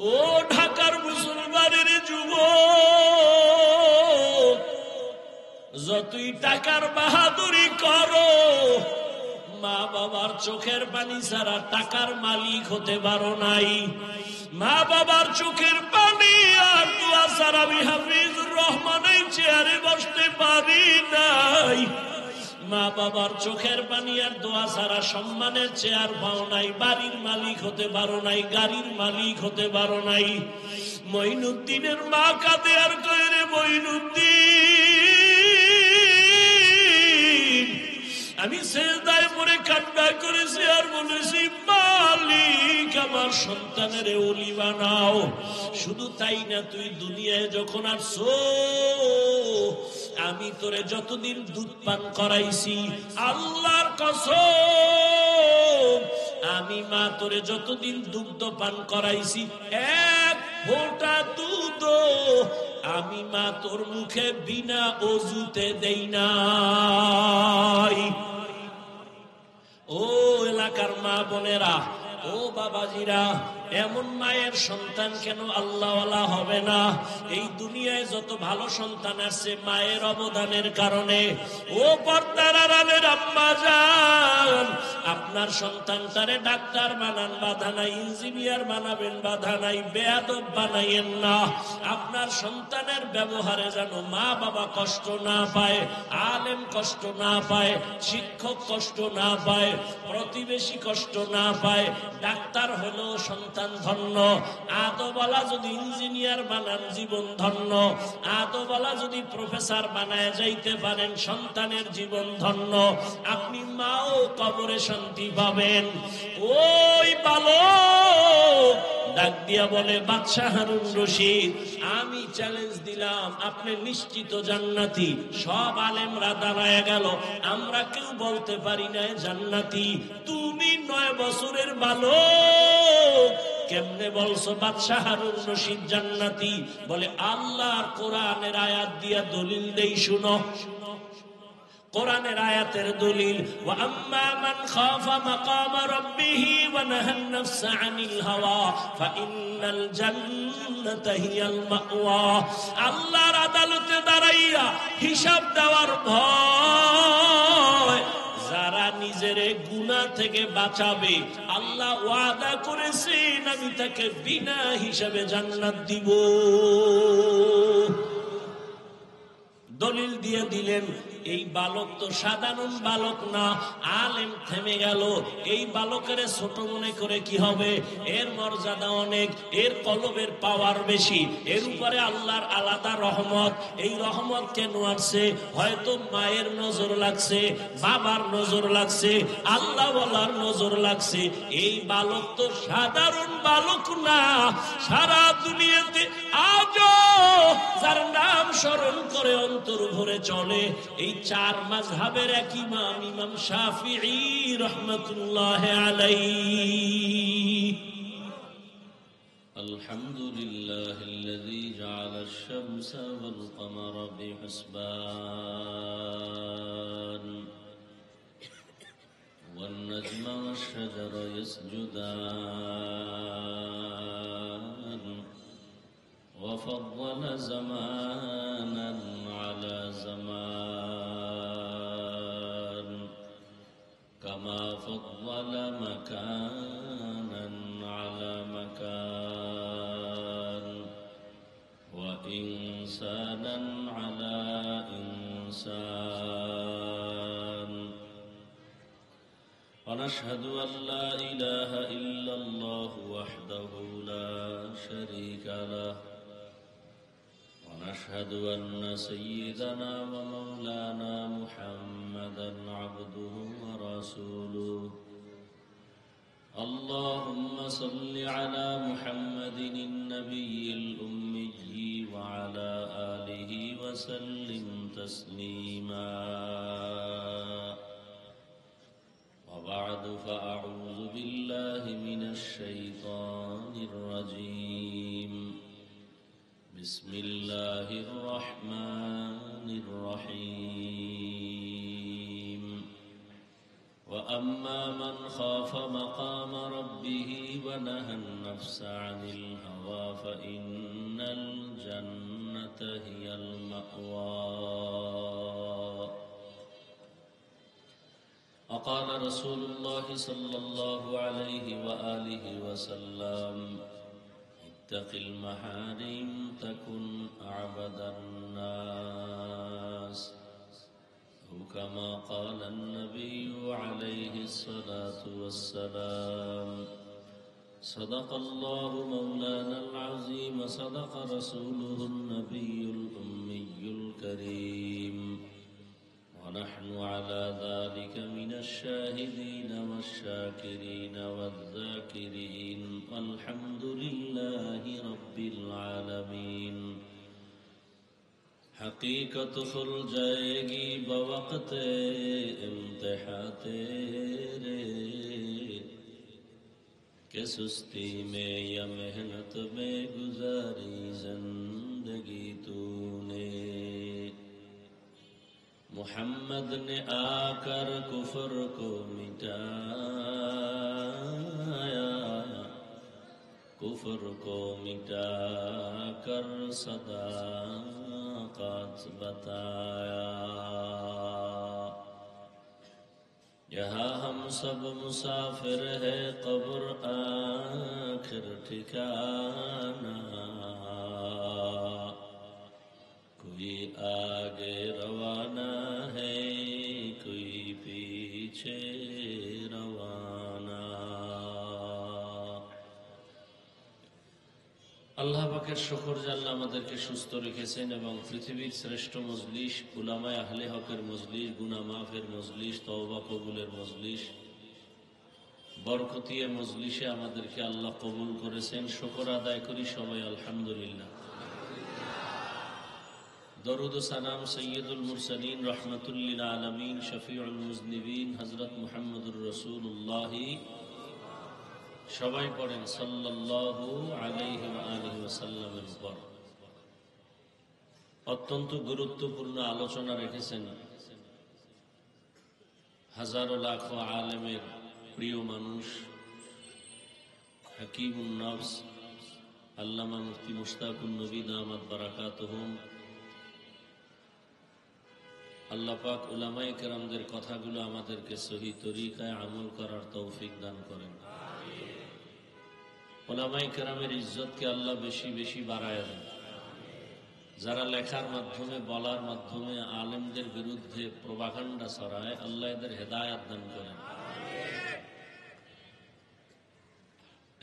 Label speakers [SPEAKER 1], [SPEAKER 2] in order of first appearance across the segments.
[SPEAKER 1] ও ঢাকার মুসলমানের যুবক, যতই টাকার বাহাদুরি করো, মা বাবার চোখের পানি ছাড়া টাকার মালিক হতে পারো নাই। মা বাবার চোখের পানি আর দোয়া ছাড়া আমি হাফিজুর রহমান এই চেয়ারে বসতে পারি নাই। মা বাবার চোখের পানি আর দোয়া ছাড়া সম্মানের চেয়ার পাও নাই, বাড়ির মালিক হতে পারো নাই, গাড়ির মালিক হতে পারো নাই। মঈনুদ্দিনের মা কাঁদে আর কয়, রে মঈনুদ্দিন, আমি সেজদায় পড়ে কান্না করেছি আর বলেছি, মালিক আমার সন্তানের ওলি বানাও। শুধু তাই না, তুই দুনিয়ায় যখন আসছো, আমি তোরে যতদিন দুধ পান করাইছি, আল্লাহর কসম, আমি মা তোরে যতদিন দুগ্ধ পান করাইছি, এক ফোঁটা দুধ আমি মা তোর মুখে বিনা অজুতে দেই নাই। ও এলাকার মা বোনেরা, ও বাবাজিরা, এমন মায়ের সন্তান কেন আল্লাহওয়ালা হবে না? এই দুনিয়ায় যত ভালো সন্তান আছে মায়ের অবদানের কারণে। ও পর্দার আড়ালের আম্মা জান, আপনার সন্তানটারে ডাক্তার বানান, বাধা নাই, ইঞ্জিনিয়ার বানাবেন, বাধা নাই, বেয়াদব বানাইয়েন না। আপনার সন্তানের ব্যবহারে যেন মা বাবা কষ্ট না পায়, আলেম কষ্ট না পায়, শিক্ষক কষ্ট না পায়, প্রতিবেশী কষ্ট না পায়। ডাক্তার হলো সন্তান ধন্য, আদওয়ালা যদি ইঞ্জিনিয়ার বানান জীবন ধন্য, আদওয়ালা যদি প্রফেসর বানায় যাইতে পারেন সন্তানের জীবন ধন্য। আপনি মাও কবরে শান্তি পাবেন। ওই বালক ডাক দিয়া বলে, বাদশাহ হারুন রশিদ, আমি চ্যালেঞ্জ দিলাম, আপনি নিশ্চিত জান্নাতি। সব আলেমরা দাঁড়ায় গেল, আমরা কেউ বলতে পারি না জান্নাতি। তুমি 9 বছরের বালক, কেমনে বলছো বাদশাহ হারুন রশিদ জান্নাতি? বলে, আল্লাহর কোরআনের আয়াত দিয়া দলিল দেই, শুনো। কোরআনের আয়াতের দলিল, ওয়া আম্মা মান খাফা মাকাম রাব্বিহি ওয়া নাহান নাফসা আনিল হাওয়া ফাইন্নাল জান্নাতা হিয়াল মাওয়া। আল্লাহর আদালতে দাঁড়াইয়া হিসাব দেওয়ার ভয় যারা নিজের গুনাহ থেকে বাঁচাবে, আল্লাহ ওয়াদা করেছেন আমি তাকে বিনা হিসাবে জান্নাত দিব। দলিল দিয়ে দিলেন। এই বালক তো সাধারণ বালক না, আলেম। থেমে গেল। এই বালকের ছোট মনে করে কি হবে? এর মর্যাদা অনেক, এর কলবের পাওয়ার বেশি, এর উপরে আল্লাহর আলাদা রহমত। এই রহমত কেন আসছে? হয়তো মায়ের নজর লাগছে, বাবার নজর লাগছে, আল্লাহ ওয়ালার নজর লাগছে। এই বালক তো সাধারণ বালক না। সারা দুনিয়াতে আজও যার নাম স্মরণ করে অন্তর ভরে চলে, এই 4 মাযহাবের এক ইমাম, ইমাম শাফিঈ রাহমাতুল্লাহ আলাইহি। আলহামদুলিল্লাহিল্লাযী জাআলাশ শামসা ওয়াল কমারা বিহিসবান ওয়ান নাজমা ওয়াশ শাজারা ইয়াসজুদান وفضل زمانا على زمان كما فضل مكانا على مكان وإنسانا على إنسان ونشهد أن لا إله إلا الله وحده لا شريك له ونشهد أن سيدنا ومولانا محمدا عبده ورسوله اللهم صل على محمد النبي الأمي وعلى آله وسلم تسليما وبعد فأعوذ بالله من الشيطان الرجيم بسم الله الرحمن الرحيم وأما من خاف مقام ربه ونهى النفس عن الهوى
[SPEAKER 2] المأوى فإن الجنة هي المأوى. وقال رسول الله صلى الله عليه وآله وسلم اتق المحارم تكن أعبد الناس، أو كما قال النبي عليه الصلاة والسلام. صدق الله مولانا العظيم، صدق رسوله النبي الأمي الكريم، ونحن على ذلك من الشاهدين والشاكرين والذاكرين، والحمد لله رب العالمين. حقیقت کھل جائے گی بوقت امتحان تیرے، کہ سستی میں یا محنت میں گزاری زندگی تو نے. محمد نے آ کر کفر کو مٹایا، کفر کو مٹا کر صداقت بتایا. یہاں ہم سب مسافر ہے، قبر آخر ٹھکانا. کوئی آگے روانہ ہے، کوئی پیچھے روانہ. আল্লাহ পাকের শুকর যে আল্লাহ আমাদেরকে সুস্থ রেখেছেন এবং পৃথিবীর শ্রেষ্ঠ মজলিস, উলামায়ে আহলে হকের মজলিস, গুনাহ মাফের মজলিস, তওবা কবুলের মজলিস, বরকতিয়া মজলিসে আমাদেরকে আল্লাহ কবুল করেছেন। শুকর আদায় করি সবাই আলহামদুলিল্লাহ। দরুদ ও সালাম সৈয়দুল মুরসালিন রহমাতুল লিল আলামিন শফিউল মুজনিবিন হযরত মুহাম্মদুর রাসূলুল্লাহ সবাই পড়েন সাল্লাল্লাহু আলাইহি ওয়া আলিহি ওয়াসাল্লামের উপর। অত্যন্ত গুরুত্বপূর্ণ আলোচনা রেখেছেন হাজারো লাখো আলেমের প্রিয় মানুষ, হাকিমুন নফস আল্লামা মুফতি মুশতাকুন নবী দামাত বারাকাতুহুম। আল্লাহ পাক উলামায়ে কেরামদের কথাগুলো আমাদেরকে সহি তরিকায় আমল করার তৌফিক দান করেন। উলামায়ে কেরামের ইজ্জতকে আল্লাহ বেশি বেশি বাড়ায় দেন। যারা লেখার মাধ্যমে, বলার মাধ্যমে আলেমদের বিরুদ্ধে প্রপাগান্ডা ছড়ায়, আল্লাহ এদের হেদায়েত দান করেন।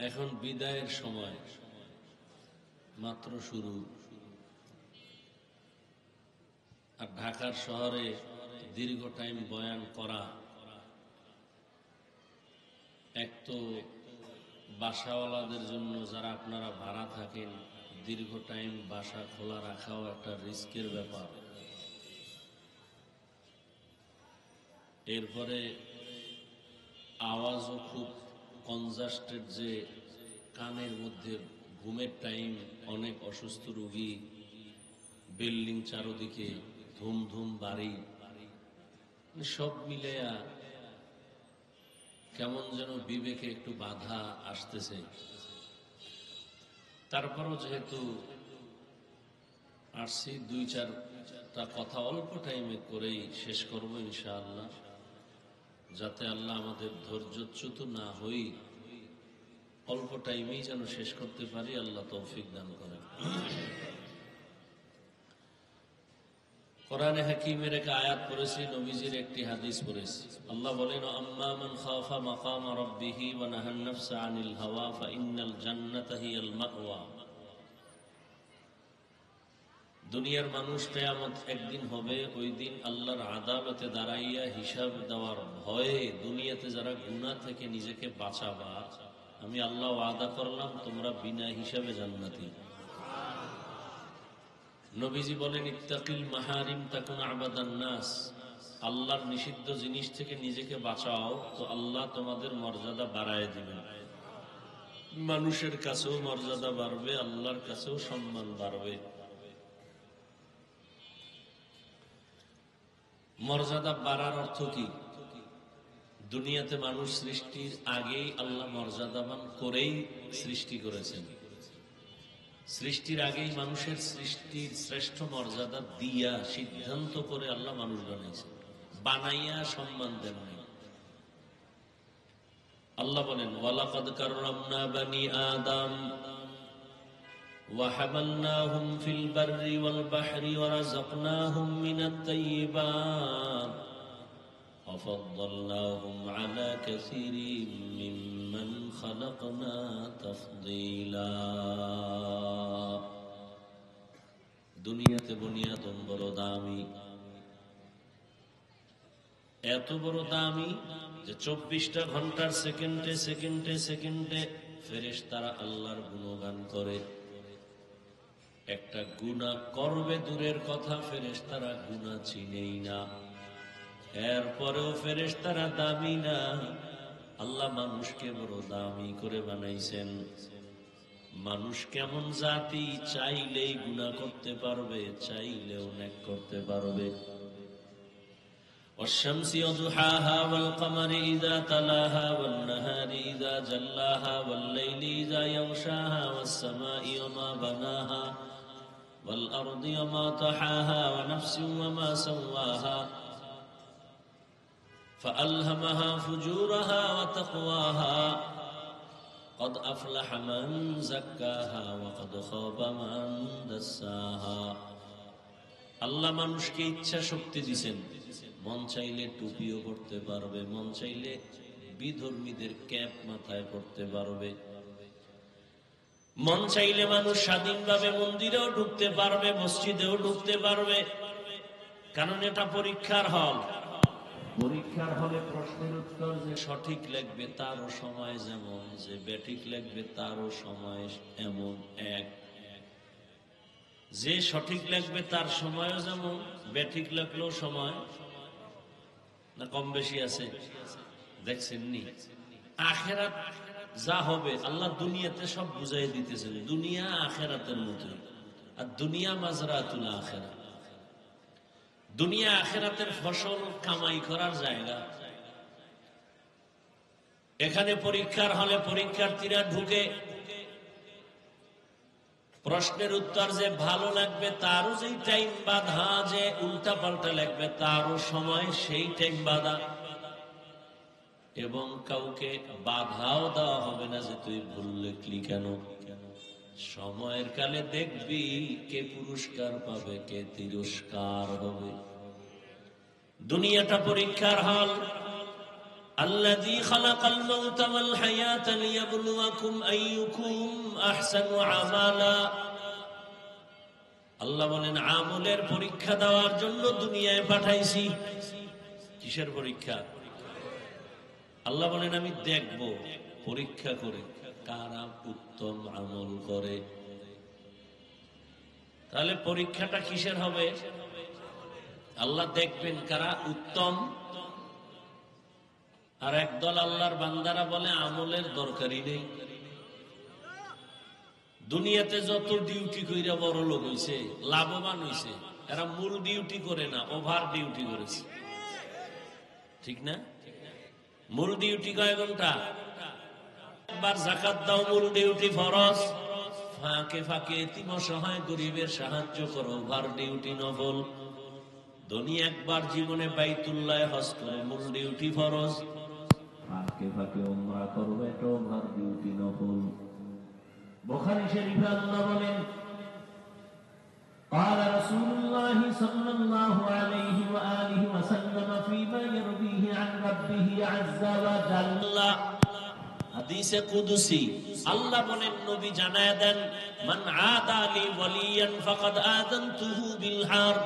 [SPEAKER 2] এখন বিদায়ের সময়, মাত্র শুরু। আর ঢাকার শহরে দীর্ঘ টাইম বয়ান করা, এক তো বাসাওয়ালাদের জন্য, যারা আপনারা ভাড়া থাকেন, দীর্ঘ টাইম বাসা খোলা রাখাও একটা রিস্কের ব্যাপার। এরপরে আওয়াজও খুব কনজাস্টেড, যে কানের মধ্যে ঘুমের টাইম, অনেক অসুস্থ রোগী, বিল্ডিং চারদিকে, ধুম ধুম বাড়ি, সব মিলেয়া কেমন যেন বিবেকে একটু বাধা আসতেছে। তারপরও যেহেতু আসছি, দুই চারটা কথা অল্প টাইমে করেই শেষ করব ইনশাআল্লাহ, যাতে আল্লাহ আমাদের ধৈর্যচ্যুত না হই, অল্প টাইমেই যেন শেষ করতে পারি, আল্লাহ তৌফিক দান করেন। কোরআনে হাকিমের এক আয়াত পড়েছি, নবীজির একটি হাদিস পড়েছি। আল্লাহ বলেন, আম্মা মান খাফা মাকামা রাব্বিহি ওয়া নাহান নাফসা আনিল হাওয়া ফাইন্নাল জান্নাতা হিয়াল মাওয়া। দুনিয়ার মানুষ কিয়ামত একদিন হবে, ওই দিন আল্লাহর আদালতে দাঁড়াইয়া হিসাব দেওয়ার ভয়ে দুনিয়াতে যারা গুনাহ থেকে নিজেকে বাঁচাবা, আমি আল্লাহ ওয়াদা করলাম তোমরা বিনা হিসাবে জান্নাতি। নবীজি বলেন, ইত্তাকিল মাহারিম তাকুন আবাদান নাস। আল্লাহর নিষিদ্ধ জিনিস থেকে নিজেকে বাঁচাও, তো আল্লাহ তোমাদের মর্যাদা বাড়ায় দিবেন। মানুষের কাছেও মর্যাদা বাড়বে, আল্লাহর কাছেও সম্মান বাড়বে। মর্যাদা বাড়ার অর্থ কি? দুনিয়াতে মানুষ সৃষ্টির আগেই আল্লাহ মর্যাদাবান করেই সৃষ্টি করেছেন। সৃষ্টির আগেই মানুষের সৃষ্টির শ্রেষ্ঠ মর্যাদা দিয়া সিদ্ধান্ত করে আল্লাহ মানুষ বানাইছে, বানাইয়া সম্মান দেন নাই। আল্লাহ বলেন, ওয়ালাকাদ কাররামনা বানি আদম ওয়া হামালনাহুম ফিল বাররি ওয়াল বাহরি ওয়া রাযাকনাহুম মিনাত তাইয়্যিবাত ওয়া ফাদ্দালনাহুম আলা কাসীরিম মিম্মান খালাকনা তাফদীলা। দুনিয়াতে বনি আদম বড় দামি, এত বড় দামি যে 24টা ঘন্টার সেকেন্ডে সেকেন্ডে সেকেন্ডে ফেরেশতারা আল্লাহর গুণগান করে। একটা গুনাহ করবে দূরের কথা, ফেরেশতারা গুনাহ চিনেই না। এরপরেও ফেরেশতারা দামি না, আল্লাহ মানুষকে বড় দামি করে বানাইছেন। মানুষ কেমন জাতি, চাইলেই গুনাহ করতে পারবে, চাইলেও নেক করতে পারবে। والشمس وضحاها والقمر إذا تلاها والنهار إذا جلاها والليل إذا يغشاها والسماء وما بناها والأرض وما طحاها ونفس وما سواها فألهمها فجورها وتقواها قد أفلح من زكاها وقد خاب من دساها। আল্লাহ মানুষকে ইচ্ছা শক্তি দিয়েছেন, মন চাইলে টুপিও পড়তে পারবে, মন চাইলে বিধর্মীদের ক্যাপ মাথায় পড়তে পারবে, মন চাইলে মানুষ স্বাধীনভাবে মন্দিরেও ঢুকতে পারবে, মসজিদেও ঢুকতে পারবে। কারণ এটা পরীক্ষার হল। পরীক্ষার হলে প্রশ্নের উত্তর যে সঠিক লাগবে তারও সময় যেমন, যে বেঠিক লাগবে তারও সময় এমন এক। যে সঠিক লাগবে তার সময়ও যেমন, বেঠিক লাগলেও সময় না কম বেশি আছে। দেখছেন নি আখেরাত যা হবে আল্লাহ দুনিয়াতে সব বুঝাই দিতেছেন। দুনিয়া আখেরাতের মতো, আর দুনিয়া মাজরাতুল আখেরা। দুনিয়া আখেরাতের ফসল কামাই করার জায়গা। এখানে পরীক্ষার হলে পরীক্ষার্থীরা ঢুকে, প্রশ্নের উত্তর যে ভালো লাগবে তারও যেই টাইম বাধা, যে উল্টা পাল্টা লাগবে তারও সময় সেই টাইম বাধা। এবং কাউকে বাধাও দেওয়া হবে না যে তুই ভুল লিখলি কেন। সময়ের কালে দেখবি কে পুরস্কার পাবে, কে তিরস্কার হবে। দুনিয়াটা পরীক্ষার হল। আল্লাযী খালাকাল মাউতা ওয়াল হায়াতা লিয়াবলুয়াকুম আইয়ুকুম আহসানু আমালা। আল্লাহ বলেন আমলের পরীক্ষা দেওয়ার জন্য দুনিয়ায় পাঠাইছি। কিসের পরীক্ষা? আল্লাহ বলেন আমি দেখব পরীক্ষা করে কারা উত্তম আমল করে। তাহলে পরীক্ষাটা কিসের হবে? আল্লাহ দেখবেন কারা উত্তম। আর একদল আল্লাহর বান্দারা বলে আমলের দরকারই নেই। দুনিয়াতে যত ডিউটি কইরা বড় লোক হইছে, লাভবান হইছে, এরা মূল ডিউটি করে না, ওভার ডিউটি করেছে। ঠিক না? মূল ডিউটি কয় ঘন্টা? একবার যাকাত দাও, মূল ডিউটি ফরজ। ফাঁকে ফাঁকে এতিম অসহায় গরিবের সাহায্য করো, ওভার ডিউটি নফল। ধনী একবার জীবনে বাইতুল্লাহ হজ করো, মূল ডিউটি ফরজ। ফাঁকে ফাঁকে উমরা করো, এটা ওভার ডিউটি নফল। বুখারী শরীফে আল্লাহ বলেন قال رسول الله صلى الله عليه وآله وسلم فيما يرويه عن ربه عز وجل। হাদিসে কুদসি আল্লাহ বলেন, নবী জানায়া দেন, মান আদা লি ওয়ালিয়ান ফাকাদ আযানতুহু বিল হারব।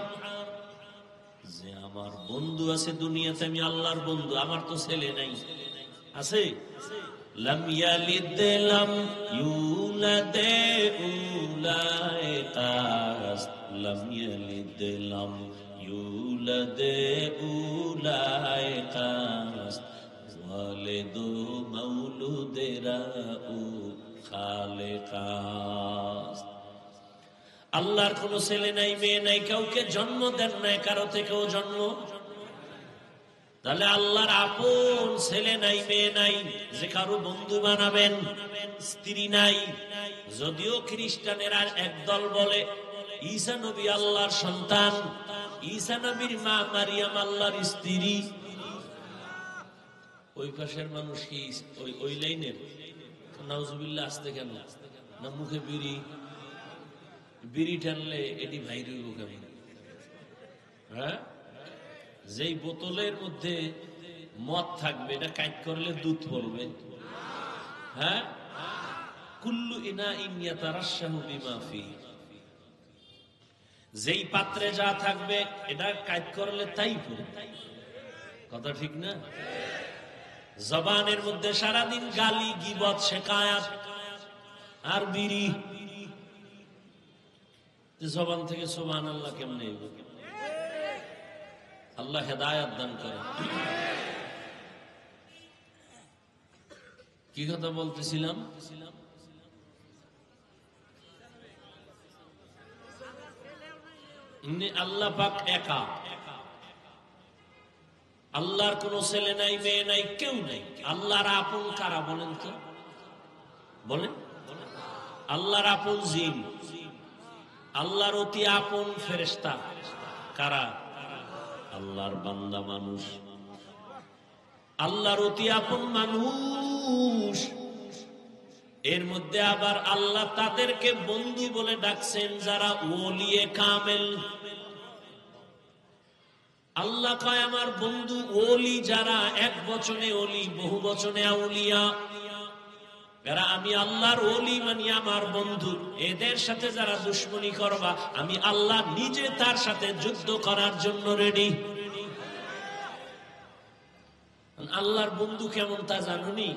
[SPEAKER 2] যে আমার বন্ধু আছে দুনিয়াতে, আমি আল্লাহর বন্ধু। আমার তো ছেলে নাই, আছে? লাম ইয়ালিদ লাম ইউলাদ উলাইকা, লাম ইয়ালিদ লাম ইউলাদ উলাইকা, ওয়ালিদু মাউলুদেরাউ খালিকা। আল্লাহর কোন ছেলে নাই, মেয়ে নাই, কাউকে জন্ম দেন নাই, কারো থেকেও জন্ম
[SPEAKER 1] তাহলে আল্লাহর আপন ছেলে নাই, মেয়ে নাই যে কারো বন্ধু বানাবেন, স্ত্রী নাই। যদিও খ্রিস্টানেরা একদল বলে ঈসা নবী আল্লাহর সন্তান, ঈসা নবীর মা মারিয়াম আল্লাহর স্ত্রী। ওই পাশের মানুষ কি ওই লাইনের? নাউজুবিল্লাহ, আসতে কেন না? মুখে বিড়ি টানলে এটি ভাই রইব কেমন? হ্যাঁ, যেই বোতলের মধ্যে মদ থাকবে এটা কাট করলে দুধ পড়বে। হ্যাঁ, কুল্লু ইনাইন ইয়াতারাশাহু বিমা ফি, যেই পাত্রে যা থাকবে এটা কাট করলে তাই পড়বে। কথা ঠিক না? জবানের মধ্যে সারাদিন গালি, গীবত, শিকায়াত আর বিড়ি, জবান থেকে সুবহানাল্লাহ কেমনে? আল্লাহ হেদায়েত দান করেন। কি কথা বলতেছিলাম? আল্লাহ পাক একা, আল্লাহর কোন ছেলে নাই, মেয়ে নাই, কেউ নাই। আল্লাহর আপন কারা বলেন তো? বলেন। আল্লাহর আপন জিন, আল্লাহর অতি আপন ফেরেশতা কারা? আল্লাহর বান্দা মানুষ, আল্লাহর অতি আপন মানুষ। এর মধ্যে আবার আল্লাহ তাদেরকে বন্ধু বলে ডাকছেন যারা ওলিয়ে কামেল। আল্লাহ কয় আমার বন্ধু ওলি যারা, এক বচনে ওলি, বহু বচনে আউলিয়া। এরা আমি আল্লাহর ওলি মানি আমার বন্ধু। এদের সাথে যারা দুশ্মনী করবা, আমি আল্লাহ নিজে তার সাথে যুদ্ধ করার জন্য রেডি। আল্লাহর বন্ধু কেমন তা জানুনি?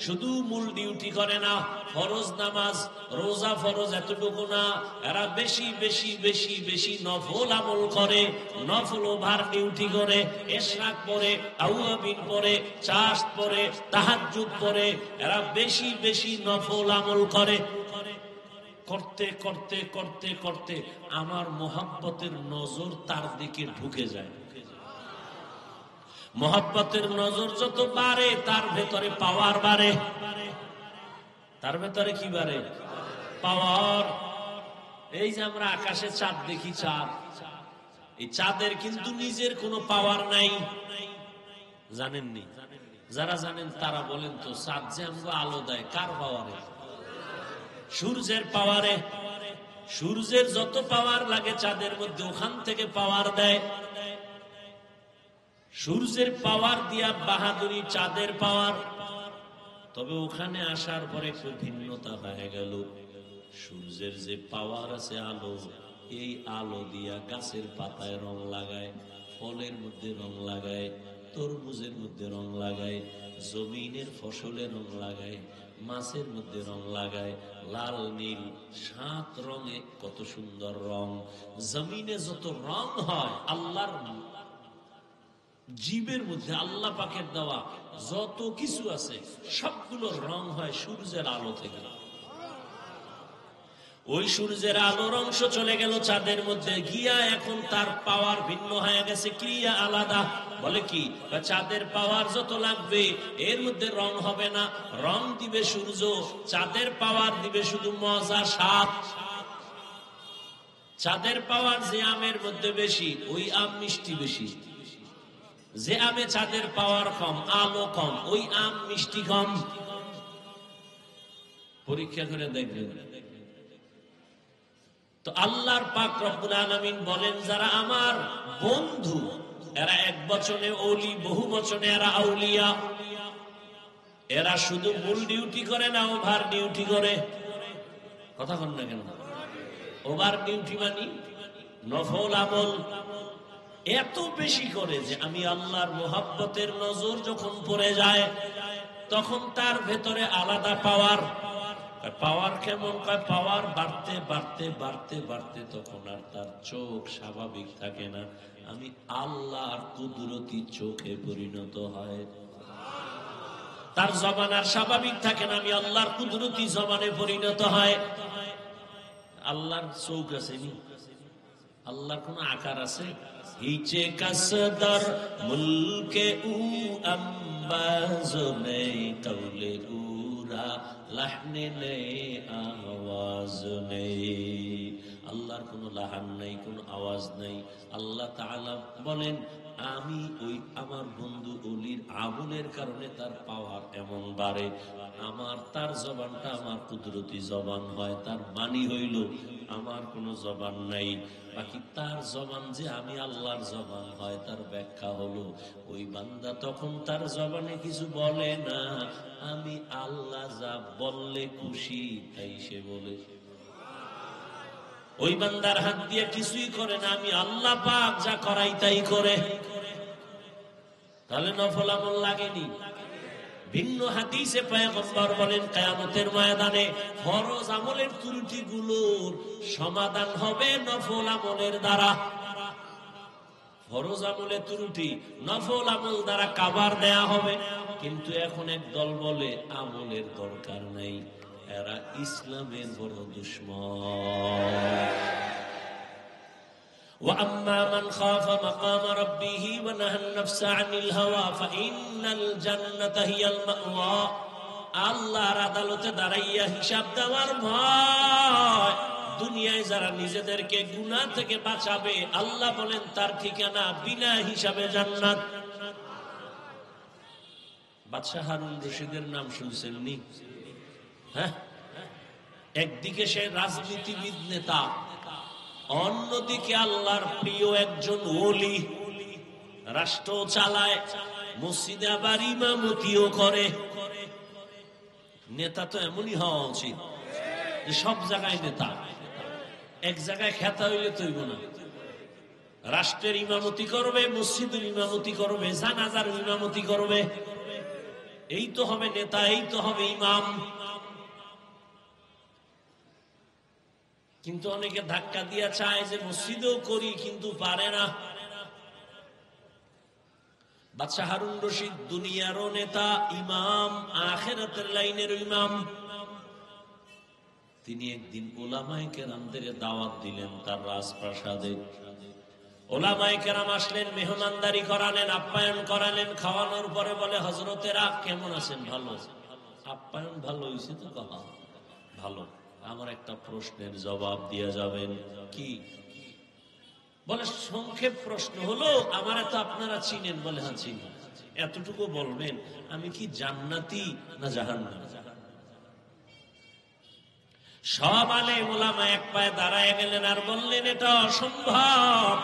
[SPEAKER 1] শুধু মূল ডিউটি করে না, ফরজ নামাজ, রোজা ফরজ এতটুকু না, এরা বেশি বেশি বেশি বেশি নফল আমল করে, নফল ওভার ডিউটি করে, ইশরাক পড়ে, আউয়াবিন পড়ে, চাষ পড়ে, তাহাজ্জুদ পড়ে। এরা বেশি বেশি নফল আমল করে। করতে করতে করতে করতে আমার মোহাব্বতের নজর তার দিকে ঢুকে যায়। মোহাব্বতের নজর যত বাড়ে তার ভেতরে পাওয়ার বাড়ে। তার ভেতরে কি বাড়ে? পাওয়ার। এই যে আমরা আকাশে চাঁদ দেখি, চাঁদ, এই চাঁদের কিন্তু নিজের কোনো পাওয়ার নাই, জানেননি? যারা জানেন তারা বলেন তো, চাঁদ যে আমরা আলো দেয় কার পাওয়ারে? সূর্যের পাওয়ারে। সূর্যের যত পাওয়ার লাগে চাঁদের মধ্যে ওখান থেকে পাওয়ার দেয়। সূর্যের পাওয়ার দিয়া বাহাদুরি চাঁদের পাওয়ার। তবে ওখানে আসার পরে একটু ভিন্নতা হয়ে গেল। সূর্যের যে পাওয়ার আছে আলো, এই আলো দিয়া গাছের পাতায় রং লাগায়, ফলের মধ্যে রং লাগায়, তরমুজের মধ্যে রং লাগায়, জমিনের ফসলে রং লাগায়, মাছের মধ্যে রং লাগায়, লাল নীল 7 রঙে কত সুন্দর রং। জমিনে যত রং হয় আল্লাহর জীবের মধ্যে, আল্লাহ পাকের দেওয়া যত কিছু আছে সবগুলো রং হয় সূর্যের আলো থেকে। ওই সূর্যের আলোর অংশ চলে গেল চাঁদের মধ্যে গিয়া, এখন তার পাওয়ার ভিন্ন হয়ে গেছে, ক্রিয়া আলাদা। বলে কি? চাঁদের পাওয়ার যত লাগবে এর মধ্যে রং হবে না, রং দিবে সূর্য। চাঁদের পাওয়ার দিবে শুধু মজা, স্বাদ। চাঁদের পাওয়ার যে আমের মধ্যে বেশি, ওই আম মিষ্টি বেশি। যে আমে চাঁদের পাওয়ার কম, আলো কম, ওই আম মিষ্টি কম। পরীক্ষা করে দেখবেন। তো আল্লাহর পাক রব্বুল আলামিন বলেন যারা আমার বন্ধু, এরা এক বচনে ওলি, বহু বচনে এরা আউলিয়া। এরা শুধু মূল ডিউটি করে না, ওভার ডিউটি করে। কথা বল না কেন? ওভার ডিউটি মানে নফল আমল এত বেশি করে যে আমি আল্লাহর মোহাব্বতের নজর যখন পড়ে যায় তখন তার ভেতরে আলাদা পাওয়ার। পাওয়ার কেমন? পাওয়ার বাড়তে বাড়তে বাড়তে বাড়তে তখন আর তার চোখ স্বাভাবিক থাকে না, আমি আল্লাহর কুদরতি চোখে পরিণত হয়। তার জবান আর স্বাভাবিক থাকে না, আমি আল্লাহর কুদরতি জবানে পরিণত হয়। আল্লাহর চোখ আছে নি? আল্লাহর কোন আকার আছে? হিচে কাসদার মুলকে উ আম্বাজ নেই, কৌলে উরা লাহনে নেই, আওয়াজ নেই। আল্লাহর কোনো লাহান নাই, কোনো আওয়াজ নাই। আল্লাহ তাআলা বলেন, আমি ওই আমার বন্ধু অলির আমলের কারণে তার পাওয়ার এমন বাড়ে। তার জবানটা আমার কুদরতি জবান হয়, তার মানি হইল আমার কোনো জবান নাই। বাকি তার জবান যে আমি আল্লাহর জবান হয়, তার ব্যাখ্যা হলো ওই বান্দা তখন তার জবানে কিছু বলে না, আমি আল্লাহ যা বললে খুশি তাই সে বলে। ওই বান্দার হাত দিয়ে কিছুই করে না, আমি আল্লাহ পাক যা করাই তাই করে। তাহলে নফল আমল লাগেনি। ভিন্ন হাদিসে পয়গম্বর বলেন, কিয়ামতের ময়দানে ফরজ আমলের ত্রুটিগুলোর সমাধান হবে নফল আমলের দ্বারা। ফরজ আমলের ত্রুটি নফল আমল দ্বারা কাভার দেয়া হবে। কিন্তু এখন এক দল বলে আমলের দরকার নাই, এরা ইসলামের বড় দুশমন। وَأَمَّا مَنْ خَافَ مَقَامَ رَبِّهِ وَنَهَى النَّفْسَ عَنِ الْهَوَى فَإِنَّ الْجَنَّةَ هِيَ الْمَأْوَى। আল্লাহর আদালতে দাঁড়াইয়া হিসাব দেওয়ার ভয়। দুনিয়ায় যারা নিজেদেরকে গুনাহ থেকে বাঁচাবে, আল্লাহ বলেন তার ঠিকানা বিনা হিসাবে জান্নাত। বাদশাহ হারুন রশিদের নাম শুনছেন নি? হ্যাঁ, একদিকে সে রাজনীতিবিদ নেতা, অন্যদিকে আল্লাহর প্রিয় একজন ওলি, রাষ্ট্র চালায়, মসজিদে আবার ইমামতিও করে। নেতা তো এমনই হওয়া উচিত যে সব জায়গায় নেতা, এক জায়গায় খেতা হইলে তৈব না। রাষ্ট্রের ইমামতি করবে, মসজিদের ইমামতি করবে, জানাজার ইমামতি করবে। এই তো হবে নেতা, এই তো হবে ইমাম। কিন্তু অনেকে ধাক্কা দিয়া চায় যে মসজিদেও করি, কিন্তু পারে না। বাদশাহ হারুন রশিদ দুনিয়ারও নেতা, ইমাম, আখিরাতের লাইনের ইমাম। তিনি একদিন উলামায়ে কেরামদের দাওয়াত দিলেন তার রাজপ্রাসাদে। উলামায়ে কেরাম আসলেন, মেহমানদারি করালেন, আপ্যায়ন করালেন। খাওয়ানোর পরে বলে, হযরতেরা কেমন আছেন? ভালো। আপ্যায়ন ভালো হয়েছে তো? কহা ভালো। আমার একটা প্রশ্নের জবাব দিয়ে যাবেন। কি? বলে, সংক্ষেপ প্রশ্ন হলো, আমার তো আপনারা চিনেন? বলে, হ্যাঁ চিনি। এতটুকু বলবেন, আমি কি জান্নাতি না জাহান্নামী? সব আলেম উলামা এক পায়ে দাঁড়ায় গেলেন আর বললেন, এটা অসম্ভব।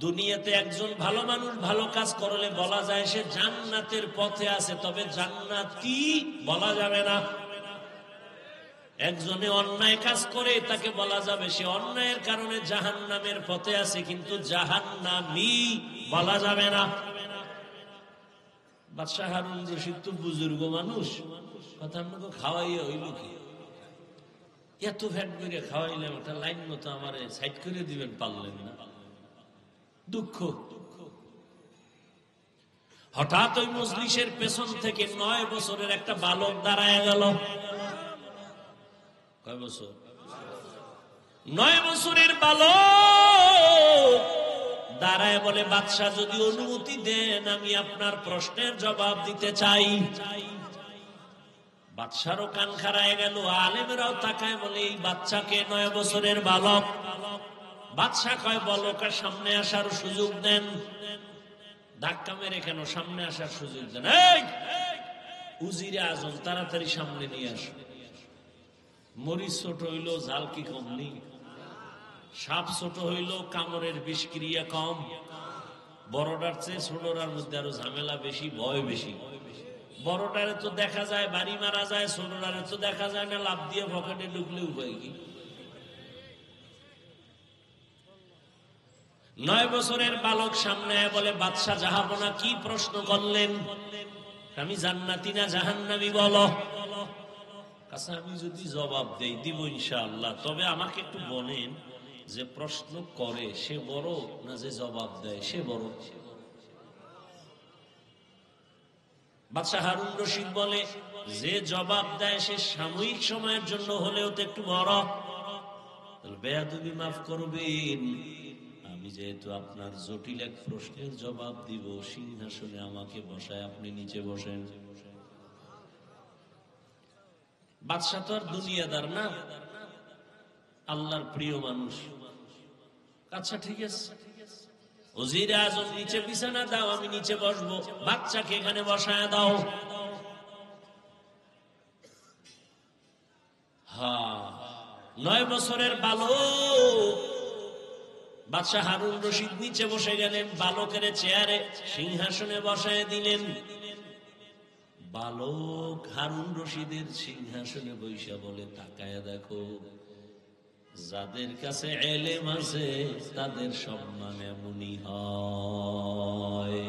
[SPEAKER 1] দুনিয়াতে একজন ভালো মানুষ ভালো কাজ করলে বলা যায় সে জান্নাতের পথে আছে, তবে জান্নাতি বলা যাবে না। একজনে অন্যায় কাজ করে তাকে বলা যাবে সে অন্যায়ের কারণে জাহান্নামের পথে আছে, কিন্তু জাহান্নামী বলা যাবে না। বাদশাহ হারুন রশিদ তো বুজুর্গ মানুষ, কথা আপনাকে খাওয়াইয়া হইল কি? এত ভ্যাট করে খাওয়াইলাম, একটা লাইন মতো আমার সাইড করে দিবেন, পারলেন না। দুঃখ। হঠাৎ ওই মজলিসের পেছন থেকে 9 বছরের একটা বালক দাঁড়ায় গেল। কয় বছর? 9 বছরের বালক দাঁড়ায় বলে, বাদশাহ যদি অনুমতি দেন আমি আপনার প্রশ্নের জবাব দিতে চাই। বাদশারও কান খাড়ায় গেল, আলেমেরাও তাকায়, বলে এই বাচ্চাকে 9 বছরের বালক। বাদশাহ কয়, বালকের সামনে আসার সুযোগ দেন। ধাক্কা মেরে কেন? সামনে আসার সুযোগ দেন। এই উজিরে আজম, তাড়াতাড়ি সামনে নিয়ে আসো। মরিচ ছোট হইল, ঝাল কি কম নেই? সাপ ছোট হইল, কামড়ের বিষক্রিয়া কম। বড়টার চেয়ে ছোটটার মধ্যে আরো ঝামেলা বেশি, ভয় বেশি। বড়টারে তো দেখা যায় বাড়ি মারা যায়, ছোটটারে তো দেখা যায় না, লাভ দিয়ে পকেটে ঢুকলে উপায় কি? 9 বছরের বালক সামনে বলে, বাদশাহ জাহাপনা কি প্রশ্ন করলেন? আমি জান্নাতি না জাহান্নামী বলো। আচ্ছা, আমি যদি জবাব দেই দিব ইনশাআল্লাহ, তবে আমাকে একটু বলেন যে প্রশ্ন করে সে বড় না যে জবাব দেয় সে বড়? বাদশাহ হারুন রশিদ বলে, যে জবাব দেয় সে সাময়িক সময়ের জন্য হলেও তো একটু বড়। বেয়াদবি মাফ করবেন। আমি যেহেতু আপনার জটিল এক প্রশ্নের জবাব দিব, সিংহাসনে আমাকে বসায় আপনি নিচে বসেন। বাদশা তো আর দুনিয়াদার না, আল্লাহর প্রিয় মানুষ। আচ্ছা ঠিক আছে, ওজিরে আজম নিচে বিছানা দাও, আমি নিচে বসবো, বাচ্চাকে এখানে বসায় দাও। হ্যাঁ, 9 বছরের বালক বাদশাহ হারুন রশিদ নিচে বসে গেলেন, বালকের চেয়ারে সিংহাসনে বসায় দিলেন। বালক হারুন রশিদের সিংহাসনে বৈশা বলে, তাকায় দেখো, যাদের কাছে এলেম আছে তাদের সম্মান এমনই হয়।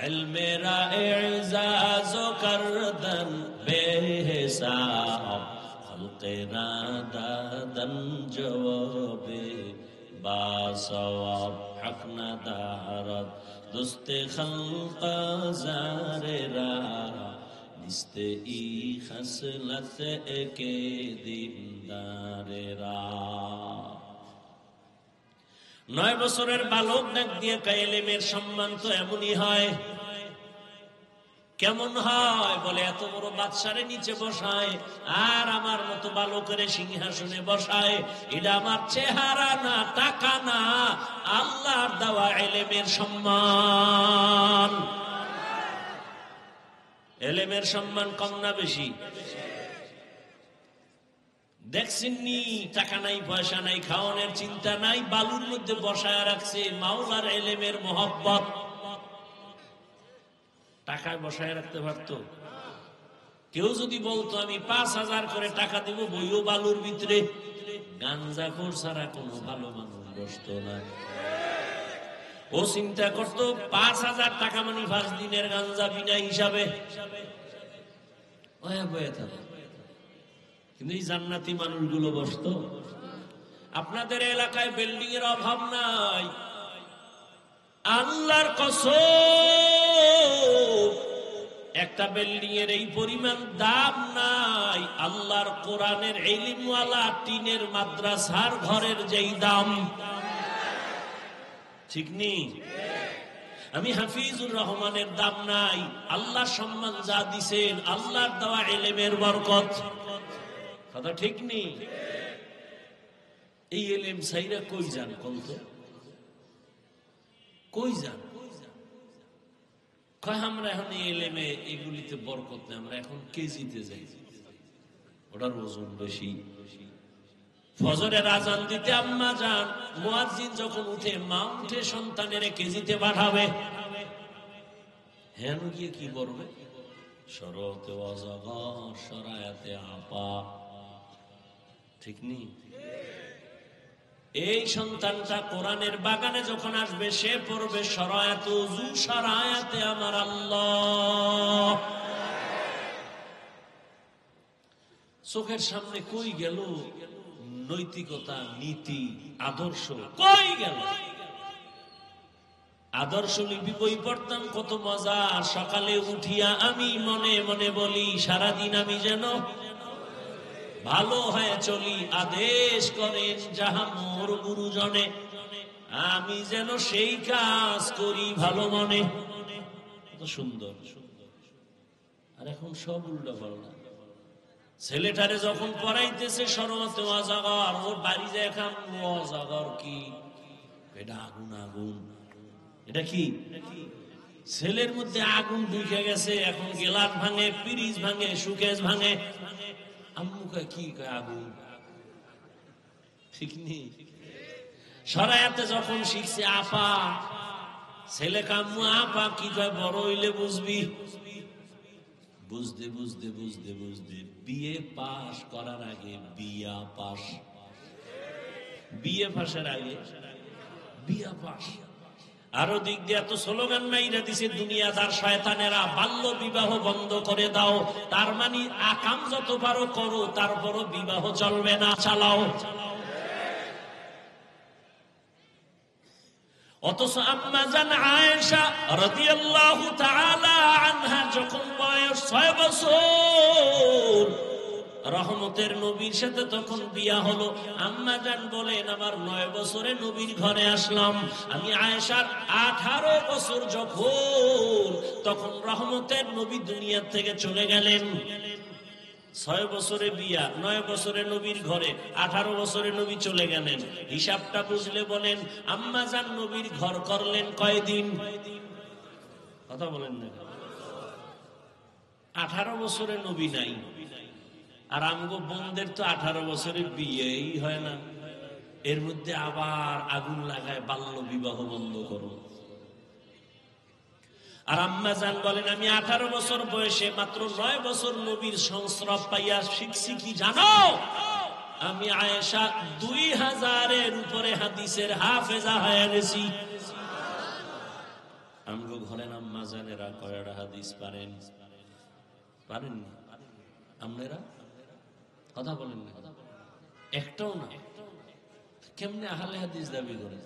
[SPEAKER 1] ইলমেরা ইজাজ করদন বেহিসাব, খলকেরা দাদন জওয়াবে বাসওয়াব, হক না দারদ দুস্তে খলক জারেরা, নিস্তে ই খসলত একে দিনদারেরা। 9 বছরের বালক ডাক দিয়ে কয়, ইলমের সম্মান তো এমনই হয়। কেমন হয়? বলে, এত বড় বাদশারে নিচে বসায় আর আমার মতো বালকের সিংহাসনে বসায়। এটা আমার চেহারা না, টাকা না, আল্লাহর দেওয়া ইলমের সম্মান। ইলমের সম্মান কম না বেশি? দেখছেননি, টাকা নাই, পয়সা নাই, খাওয়ানোর চিন্তা নাই, বালুর মধ্যে বসায় রাখছে মাওলার ইলমের মোহব্বত। টাকায় বসায় রাখতে পারতো? কেউ যদি বলতো আমি 5,000 করে টাকা দিব, বইও বালুর ভিতরে, গাঞ্জাখোর ছাড়া কোনো ভালো মানুষ বসতো না। ও চিন্তা করতো 5,000 টাকা মানে 5 দিনের গাঞ্জা বিনা হিসাবে বয়ে থাকে। কিন্তু এই জান্নাতি মানুষগুলো বসতো। আপনাদের এলাকায় বিল্ডিং এর অভাব নাই, আল্লাহর কসম, একটা বিল্ডিং এর এই পরিমাণ দাম নাই আল্লাহর কোরআনের ইলমওয়ালা টিনের মাদ্রাসার ঘরের যেই দাম। ঠিক নেই? আমি হাফিজুর রহমানের দাম নাই, আল্লাহ সম্মান যা দিছেন আল্লাহর দেওয়া ইলমের বরকত। কথা ঠিক নেই? এই ইলম সাইরা কই যান কত? কই যান? কয় আমরা এখন এই ইলমে এগুলিতে বরকত নেই, আমরা এখন কেজিতে যাই, ওটার ওজন বেশি। ফজরের আজান দিতে আম্মা যান, মুয়াজ্জিন যখন উঠে, মা উঠে সন্তানের কেজিতে পাঠাবে। হেন গিয়ে কি বলবে? শরতে ওয়াজাগর শরায়াতে আপা। ঠিক নেই? এই সন্তানটা কোরআনের বাগানে যখন আসবে, সে পড়বে শরায়াতে ওযু, শরায়াতে আমার আল্লাহ। চোখের সামনে কই গেল নৈতিকতা, নীতি, আদর্শ? কই গেল? আদর্শ লিপি বই পড়তাম, কত মজা। সকালে উঠিয়া আমি মনে মনে বলি, সারাদিন আমি যেন ভালো হয়ে চলি। আদেশ করেন যাহা মোর গুরুজনে, আমি যেন সেই কাজ করি ভালো মনে। কত সুন্দর। আর এখন সব উল্টা পাল্টা। ছেলেটারে যখন পড়াইতেছে শরতে ওয়াজাগর, ওর বাড়ি যায় খাম ওয়াজাগর কি? এটা আগুন, আগুন। এটা কি? ছেলের মধ্যে আগুন ঢুকে গেছে। এখন গেলাস ভাঙে, পিরিজ ভাঙে, সুকেশ ভাঙে। আম্মু কয় কি? কয় আগুন। ঠিক নেই? শরায়াতে যখন শিখছে আপা, ছেলে কাম্মু আপা কি কয়? বড় হইলে বুঝবি। বুঝতে বুঝতে বুঝতে বুঝতে বিয়ে পাস করার আগে বিয়া পাস, বিয়ে পাশের আগে বিয়া পাস। আরো দিক দিয়ে এত স্লোগান মাইরা দিছে দুনিয়াদার শয়তানেরা, বাল্য বিবাহ বন্ধ করে দাও। তার মানে আকাম যত পারো করো, তারপরও বিবাহ চলবে না, চালাও। অথচ আম্মা জান আয়েশা রাদিয়াল্লাহু তাআলা আনহা যখন বয়স 6 বছর, রহমতের নবীর সাথে তখন বিয়া হলো। আম্মা জান বলেন আমার 9 বছরে নবীর ঘরে আসলাম আমি। আয়েশার 18 বছর যখন, তখন রহমতের নবী দুনিয়া থেকে চলে গেলেন। 6 বছরে বিয়া, 9 বছরে নবীর ঘরে, 18 বছরে নবী চলে গেলেন। হিসাবটা বুঝলে বলেন আম্মা জান নবীর ঘর করলেন কয়দিন? কথা বলেন না। 18 বছরে নবী নাই, আর আমগো বোনদের তো 18 বছরে বিয়েই হয় না। এর মধ্যে আবার আগুন লাগায় বাল্য বিবাহ বন্ধ করো। আর আম্মা জান বলেন আমি 18 বছর বয়সে মাত্র 9 বছর নবীর সংস্রব পাইয়া শিখছি কি জানো? আমি আয়েশা 2000-এর উপরে হাদিসের হাফেজা হয়ে গেছি। আমগো ঘরে আম্মা জানেরা কয়টা হাদিস পারেন? পারেননি আপনারা? কথা বলেন না, একটাও না। কেমনে আহলে হাদিস দাবি করে?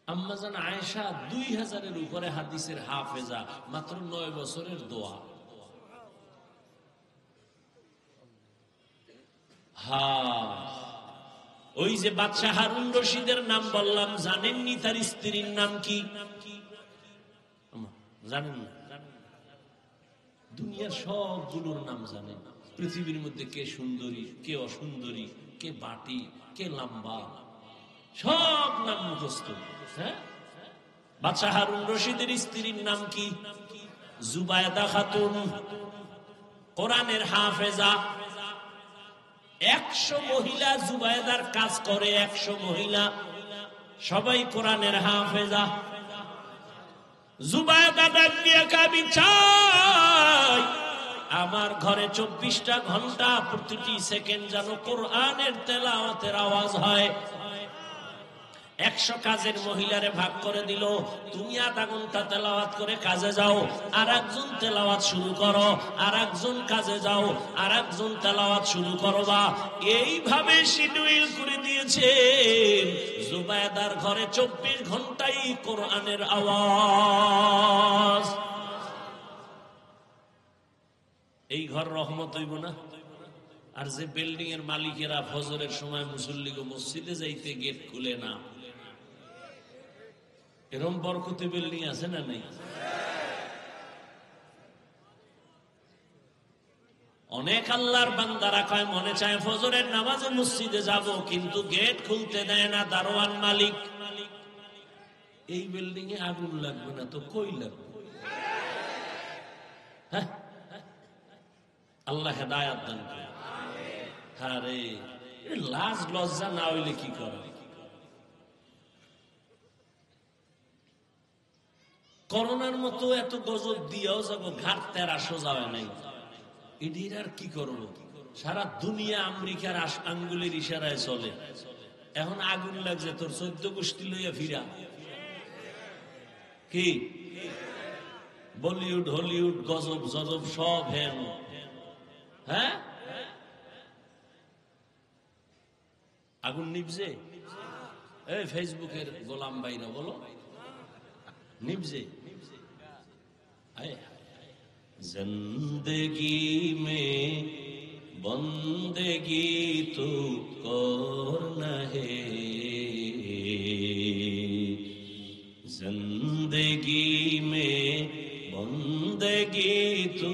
[SPEAKER 1] আম্মা জান আয়েশা 2000-এর উপরে হাদিসের হাফেজা, মাত্র 9 বছরের দোয়া। ওই যে বাদশাহ হারুন রশিদের নাম বললাম, জানেননি তার স্ত্রীর নাম কি? জানেন না? দুনিয়ার সবগুলোর নাম জানেন। পৃথিবীর মধ্যে কে সুন্দরী, কে অসুন্দরী, কে বাটি, কে লম্বা, সব নাম মুখস্থ। হ্যাঁ, বাদশাহ হারুন রশিদের স্ত্রীর নাম কি? জুবায়দা খাতুন, কোরআনের হাফেজা। 100 মহিলা জুবায়দার কাজ করে, 100 মহিলা, সবাই কোরআনের হাফেজা। জুবায়দা ডাক দিয়ে কাবি চাই আমার ঘরে 24টা ঘন্টা প্রতিটি সেকেন্ড যেন কোরআনের তেলাওয়াতের আওয়াজ হয়। 100 কাজের মহিলারে ভাগ করে দিল, তুমি আধা ঘন্টা তেলাওয়াত করে কাজে যাও, আর একজন তেলাওয়াত শুরু করো, আর একজন কাজে যাও, আর একজন তেলাওয়াত শুরু করো। বা এইভাবে শিডিউল করে দিয়েছে। জুবায়দার ঘরে 24 ঘন্টাই কোরআনের আওয়াজ। এই ঘর রহমত হইব না? আর যে বিল্ডিং এর মালিকেরা ফজরের সময় মুসল্লিকে মসজিদে যাইতে গেট খুলে না, এরকম বরকতি বিল্ডিং আছে না নেই? অনেক আল্লাহর বান্দারা কয় মনে চায় ফজরের নামাজে মসজিদে যাব, কিন্তু গেট খুলতে দেয় না দারোয়ান মালিক। এই বিল্ডিং এ আগুন লাগবে না তো কই লাগবে? হ্যাঁ, আল্লাহ হেদায়াত দান করে। আরে লাজ লজ্জা না হইলে কি করে? করোনার মতো এত গজব দিয়েও যাব, ঘাট তেরা সোজা হয় নাই। এটির আর কি করবো? সারা দুনিয়া আমেরিকার আঙ্গুলের ইশারায় চলে। এখন আগুন লাগছে তোর 14 গোষ্ঠী লইয়া ফিরা। কি বলিউড হলিউড গজব জজব সব হেন। হ্যাঁ, আগুন নিবজে? এই ফেসবুকের গোলাম ভাইরা বলো, নিবজে? जिंदगी में बंदगी तो करना है, जिंदगी में बंदगी तो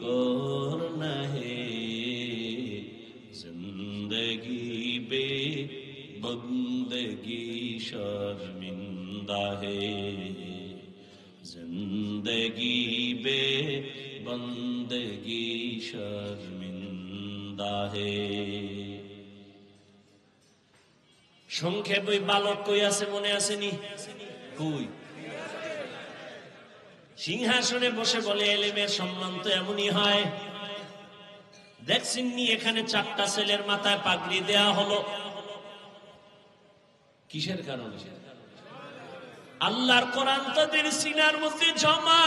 [SPEAKER 1] करना है, जिंदगी बे बंदगी शर्मिंदा है, जिंदगी बे बंदगी शर्मिंदा है। সংক্ষেপ ওই বালক কই আছে মনে আসেনি? কই? সিংহাসনে বসে বলে এলেমের সম্মান তো এমনই হয়। দেখছেননি এখানে 4টা ছেলের মাথায় পাগড়ি দেয়া হলো, কিসের কারণে? আল্লাহর কোরআন তাদের সিনার মধ্যে জমা।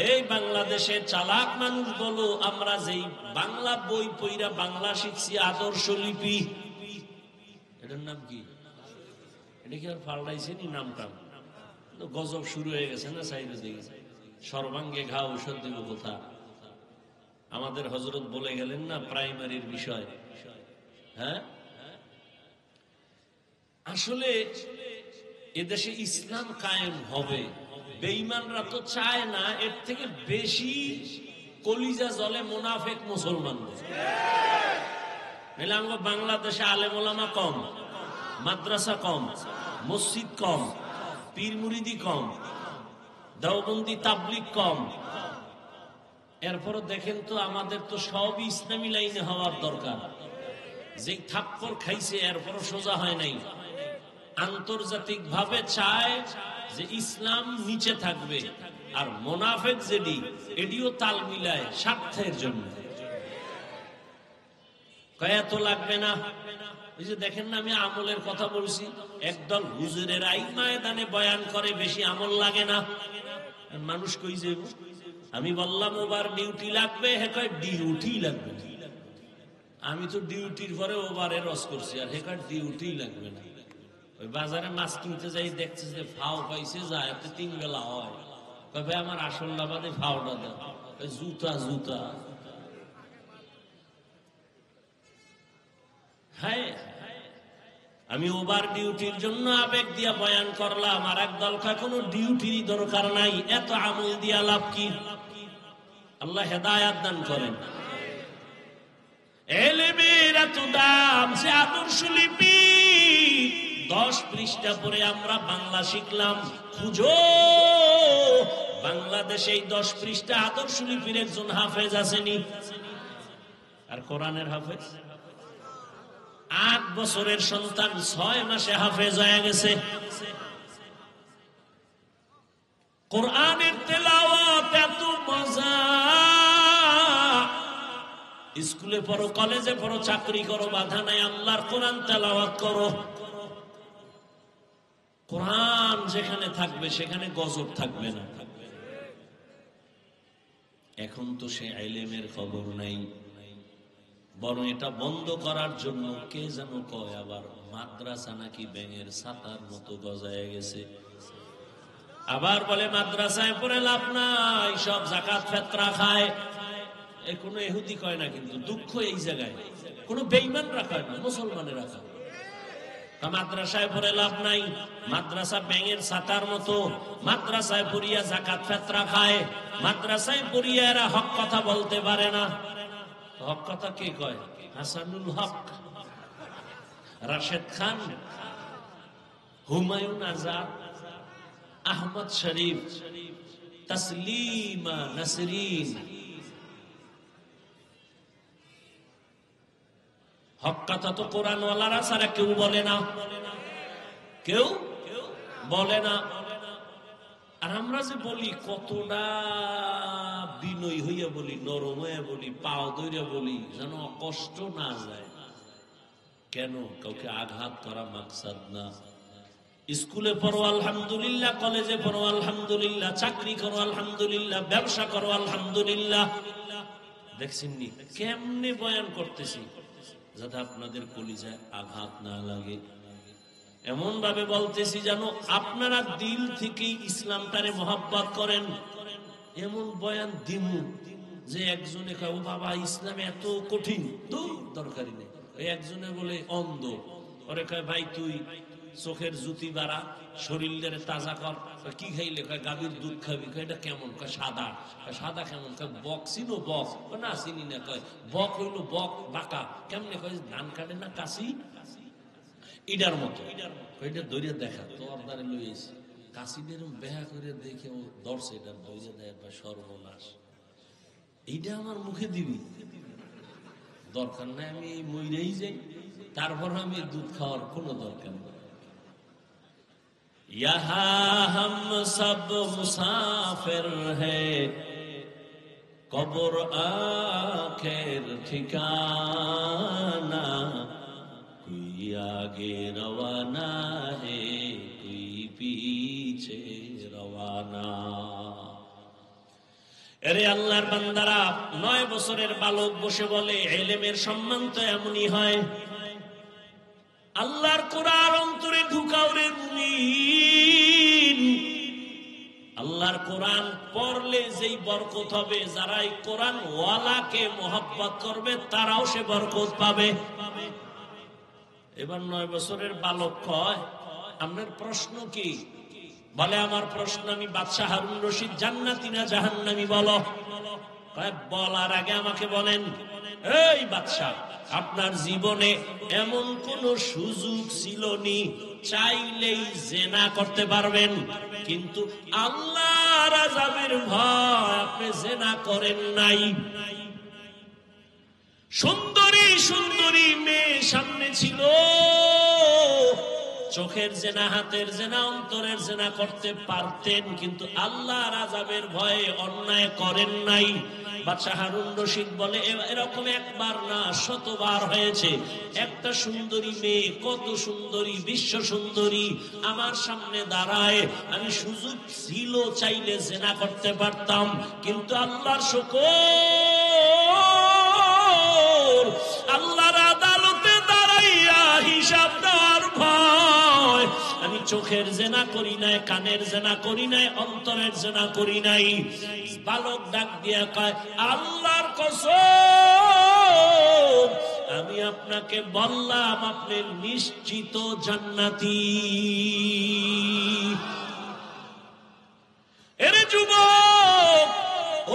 [SPEAKER 1] এই বাংলাদেশের চালাক মানুষ বলো, আমরা যেই বাংলা বই পইরা বাংলা শিখছি, আদর্শ লিপি, এটার নাম কি? এটা কি আর পাল্টাইছেনি নামটা? গজব শুরু হয়ে গেছে না? চাইলে দেখে সর্বাঙ্গে ঘা ঔষধ দিব কোথা?
[SPEAKER 2] আমাদের হযরত বলে গেলেন না প্রাইমারির বিষয়। হ্যাঁ, আসলে এদেশে ইসলাম কায়েম হবে, বেঈমানরা তো চায় না এর থেকে বেশি কলিজা জলে মুনাফিক মুসলমানদের। নাহলে আমরা বাংলাদেশে আলেম ওলামা কম, মাদ্রাসা কম, মসজিদ কম, পীর মুরিদি কম, দেওবন্দি তাবলিগ কম। এরপরও দেখেন তো আমাদের তো সবই ইসলামী লাইনে হওয়ার দরকার। যে থাপ্পড় খাইছে এরপরও সোজা হয় নাই। আন্তর্জাতিক ভাবে চায় যে ইসলাম নিচে থাকবে, আর মুনাফিক যেডি এডিও তাল মিলায় স্বার্থের জন্য। কয়া তো লাগবে না। এই যে দেখেন না, আমি আমলের কথা বলছি, একদল হুজুরের আই ময়দানে বয়ান করে, বেশি আমল লাগে না। মানুষ কই যে আমি বললাম ওভার ডিউটি লাগবে, হে কয় ডিউটি লাগবে। আমি তো ডিউটির পরে ওভারে রস করছি, আর হে কয় ডিউটি লাগবে না। ওই বাজারে মাছ কিনতে যাই, দেখছে যে ফাও পাইছে, যায় 3 বেলা হয়। কবে আমার আসল লাভাতে ফাওটা দাও, জুতা জুতা। হ্যাঁ, আমি ওভার ডিউটির জন্য আবেগ দিয়া বয়ান করলাম, আর একদল কোনো ডিউটির দরকার নাই, এত আমল দিয়া লাভ কি? আল্লাহ হেদায়াত দান করেন। এলেমের এত দাম, সে আদর্শ লিপি 10 পৃষ্ঠা পরে আমরা বাংলা শিখলাম। খুঁজো বাংলাদেশে এই 10 পৃষ্ঠা আদর্শ লিপির একজন হাফেজ আসেনি। আর কোরআনের হাফেজ 8 বছরের সন্তান 6 মাসে হাফেজ হয়ে গেছে। কোরআনের তেলাওয়াত এত মজা। স্কুলে পড়ো, কলেজে পড়ো, চাকরি করো, বাধা নাই, আল্লাহর কোরআন তেলাওয়াত করো। কোরআন যেখানে থাকবে সেখানে গজব থাকবে না। এখন তো সে ইলমের খবর নাই, বরং এটা বন্ধ করার জন্য কে যেন কয় আবার মাদ্রাসা নাকি ব্যাঙের ছাতার মতো গজায় গেছে। আবার বলে মাদ্রাসায় পড়ে লাভ নাই, সব যাকাত ফিতরা খায়। এই কোনো ইহুদি কয় না, কিন্তু দুঃখ এই জায়গায় কোনো বেঈমানরা কয় না, মুসলমানেরা কয় মাদ্রাসায় পড়ে লাভ নাই, মাদ্রাসা ব্যাঙের ছাতার মতো। মাদ্রাসায় পড়িয়া যাকাত ফিতরা খায়, মাদ্রাসায় পড়িয়া এরা হক কথা বলতে পারে না। হক কথা কে কয়? হাসানুল হক, রাশেদ খান, হুমায়ুন আজাদ, আহমদ শরীফ, তসলিমা নাসরিন। হক কথা তো কোরআন ওয়ালারা ছাড়া কেউ বলে না, কেউ বলে না। আর আমরা যে বলি কতটা বিনয়ী হইয়া বলি, নরম হইয়া বলি, পাও ধইরা বলি, যেন কষ্ট না যায়। কেন? কাউকে আঘাত করা মাকসাদ না। স্কুলে পড়ো আলহামদুলিল্লাহ, কলেজে পড়ো আলহামদুলিল্লাহ, চাকরি করো আলহামদুলিল্লাহ, ব্যবসা করো আলহামদুলিল্লাহ। দেখছেন নি কেমনে বয়ান করতেছি, যাতে আপনাদের কলিজায় আঘাত না লাগে। এমন ভাবে বলতেছি যেন আপনারা দিল থেকে ইসলামটারে মহব্বত করেন। এমন বয়ান দিমু যে একজনে কয় ও বাবা ইসলাম এত কঠিন, দরকারই নেই। ওই একজনে বলে অন্ধ, ওরে কয় ভাই তুই চোখের জুতি বাড়া, শরীরের তাজা কর। কি খাইলে? কয় গাভীর দুধ খাবি। কয় এটা কেমন? কয় সাদা। সাদা কেমন? কয় বক। চিনো বক? না চিনি না। কয় বক হইলো বক বাঁকা। কেমনে? কয় ধান কাটে না কাশি, ইডার মতো। এটা দৌড়ে দেখা তো আপনারা লইয়েছি, কাশিদের বেহা করে দেখে ও দর্শে, এটা দৌড়ে দেয় বা সর্বনাশ। এইটা আমার মুখে দিবি? দরকার নাই, আমি মইরেই যাই, তারপর আমি দুধ খাওয়ার কোনো দরকার নেই। ইহা হাম সব মুসাফির হ্যায়, কবর আখের ঠিকানা। कोई आगे रवाना है, कोई पीछे रवाना। এরে আল্লাহর বান্দারা, 9 বছরের বালক বসে বলে ইলমের সম্মান তো এমনই হয়। আল্লাহর কোরআন অন্তরে ঢুকাও রে মুমিন।
[SPEAKER 1] আল্লাহর কোরআন পড়লে যেই বরকত হবে, যারা এই কোরআন ওয়ালাকে মোহাব্বত করবে তারাও সে বরকত পাবে। এবার 9 বছরের বালক কয়, আপনার প্রশ্ন কি? বলে, আমার প্রশ্ন, আমি বাদশাহ হারুন রশিদ জান্নাতি না জাহান্নামী বলো। বলার আগে আমাকে বলেন, এই বাদশাহ, আপনার জীবনে এমন কোন সুযোগ ছিল নি চাইলেই জেনা করতে পারবেন, কিন্তু আল্লাহর আযাবের ভয় আপনি জেনা করেন নাই? সুন্দরী সুন্দরী মেয়ে সামনে ছিল, চোখের জেনা, হাতের জেনা, অন্তরের জেনা করতে পারতেন, কিন্তু আল্লাহর আযাবের ভয়ে অন্যায় করেন নাই। বাদশাহ হারুন রশিদ বলে, এরকম একবার না শতবার হয়েছে। একটা সুন্দরী মেয়ে, কত সুন্দরী, বিশ্ব সুন্দরী আমার সামনে দাঁড়ায়, আমি সুযোগ ছিল চাইলে জেনা করতে পারতাম, কিন্তু আল্লাহর শুকর, আল্লাহর আদালতে দাঁড়াইয়া হিসাব দেওয়ার ভয় আমি চোখের জেনা করি নাই, কানের জেনা করি নাই, অন্তরের জেনা করি নাই। বালক ডাক দিয়া কয়, আল্লাহর কসম, আমি আপনাকে বললাম আপনি নিশ্চিত জান্নাতি। এরে যুবক,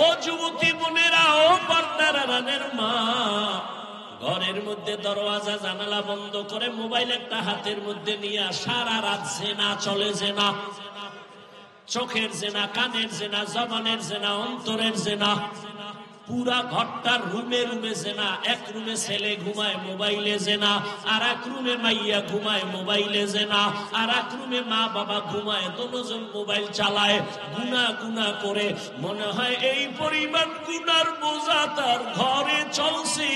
[SPEAKER 1] ও যুবতী বোনেরা, ও পর্দার আড়ালের মা, ঘরের মধ্যে দরওয়াজা জানালা বন্ধ করে মোবাইল একটা হাতের মধ্যে নিয়ে সারা রাত জেনা চলে। জেনা, চোখের জেনা, কানের জেনা, জবানের জেনা, অন্তরের জেনা, পুরা ঘরটার রুমে রুমে জেনা। এক রুমে ছেলে ঘুমায়, মোবাইলে জেনা। আর এক রুমে মাইয়া ঘুমায়, মোবাইলে জেনা। আর এক রুমে মা বাবা ঘুমায়, দুজন মোবাইল চালায়, গুনাহ গুনাহ করে। মনে হয় এই পরিমাণ গুনার বোঝা তার ঘরে চলছে,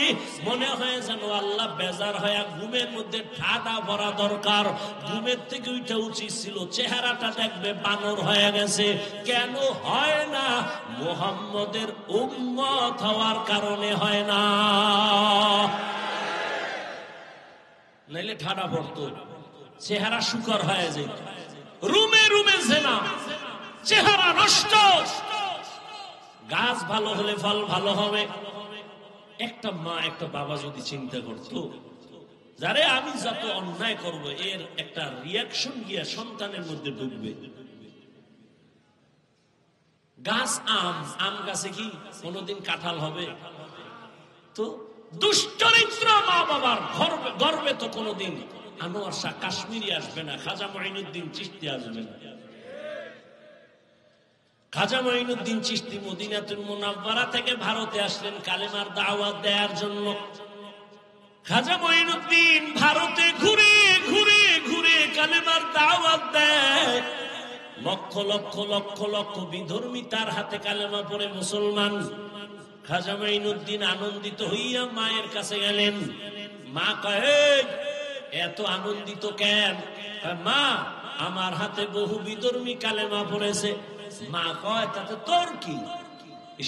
[SPEAKER 1] মনে হয় যেন আল্লাহ বেজার হয়ে ঘুমের মধ্যে ঠাডা ভরা দরকার। ঘুমের থেকে উঠে উচিত ছিল চেহারাটা দেখবে বানর হয়ে গেছে। কেন হয় না? মুহাম্মদের উম্মত হওয়ার কারণে হয় না, নাইলে ঠাডা পড়তো, চেহারা শুকর হয়ে যেত। রুমে রুমে জেনা, চেহারা নষ্ট। গাছ ভালো হলে ফল ভালো হবে। একটা মা, একটা বাবা যদি চিন্তা করতো, যারে আমি যত অন্যায় করব এর একটা রিয়াকশন গিয়া সন্তানের মধ্যে ঢুকবে। গাছ আম, আম গাছে কি কোনদিন কাঁঠাল হবে? তো দুশ্চরিত্র মা বাবার গর্বে তো কোনদিন আনোয়ার শাহ কাশ্মীরি আসবে না, খাজা মঈনুদ্দিন চিশতি আসবে না। খাজা মঈনুদ্দিন চিশতি মদিনাতুল মুনাওয়ারা থেকে ভারতে আসলেন কালেমার দাওয়াত দেওয়ার জন্য। খাজা মঈনুদ্দিন ভারতে ঘুরে ঘুরে ঘুরে কালেমার দাওয়াত দেয়। লক্ষ লক্ষ লক্ষ লক্ষ বিধর্মী তার হাতে কালেমা পড়ে মুসলমান। খাজা মঈনুদ্দিন আনন্দিত হইয়া মায়ের কাছে গেলেন। মা কয়ে, এত আনন্দিত কেন? মা, আমার হাতে বহু বিধর্মী কালেমা পড়েছে। মা কয়, তাতে তোর কি?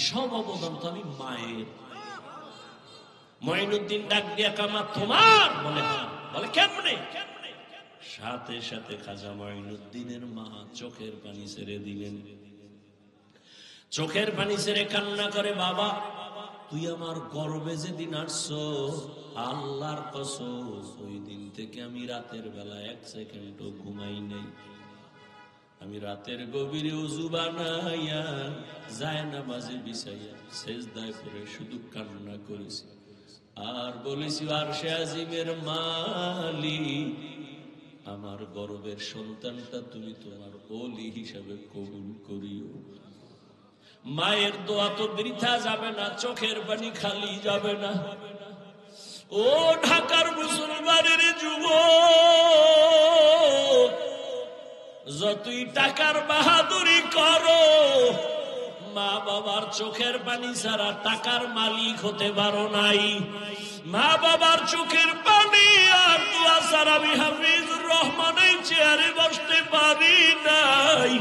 [SPEAKER 1] সব অবদান তো আমি মায়ের। মঈনুদ্দিন ডাক দিয়া কামা তোমার? বলে হ্যাঁ। বলে কেমনে? সাথে সাথে খাজা মঈনুদ্দিনের মা চোখের পানি ছেড়ে দিলেন। চোখের পানি ছেড়ে কান্না করে, বাবা তুই আমার গর্বে যেদিন আসছো, আল্লাহর কসম ওই দিন থেকে আমি রাতের বেলা এক সেকেন্ডও ঘুমাই নাই। আমি রাতের গভীরে ওযু বানাইয়া জায়নামাজে বিছাইয়া সেজদায় পড়ে শুধু কান্না করেছি আর বলেছি, আরশে আজিমের মালিক, আমার গর্বের সন্তানটা তুমি তোমার ওলি হিসাবে কবুল করিও। মায়ের দোয়া তো বৃথা যাবে না, চোখের পানি খালি যাবে না। ও ঢাকার মুসলমানের যুবক, যতই টাকার বাহাদুরি করো, মা বাবার চোখের পানি ছাড়া টাকার মালিক হতে পারো নাই। মা বাবার চোখের পানি আর দোয়া ছাড়া আমি হাফিজুর রহমানের চেয়ারে বসতে পারি নাই।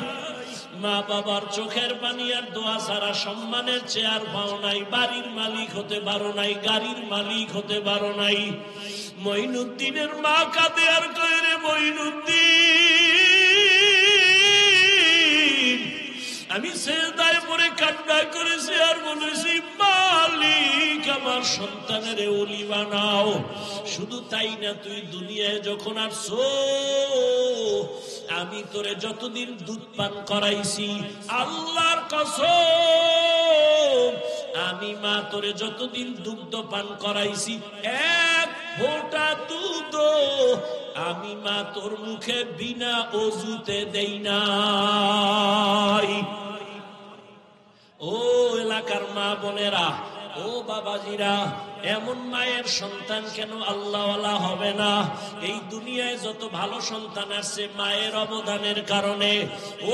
[SPEAKER 1] মা বাবার চোখের পানি আর দোয়া ছাড়া সম্মানের চেয়ার পাও নাই, বাড়ির মালিক হতে পারো নাই, গাড়ির মালিক হতে পারো নাই। মঈনুদ্দিনের মা কাঁদে আর কয়, রে মঈনুদ্দিন, আমি সেজদায় পড়ে কান্না করেছি আর বলেছি, মালিক আমার সন্তানের ওলি বানাও। শুধু তাই না, তুই দুনিয়ায় যখন আসছো, আমি তোরে যতদিন দুধ পান করাইছি, আল্লাহর কসম, আমি মা তোরে যতদিন দুগ্ধ পান করাইছি, এক ফোঁটা দুধ আমি মা তোর মুখে বিনা অজুতে দেই নাই। ও এলাকার মা বোনেরা, ও বাবাজিরা, এমন মায়ের সন্তান কেন আল্লাহওয়ালা হবে না? এই দুনিয়ায় যত ভালো সন্তান আসছে মায়ের অবদানের কারণে।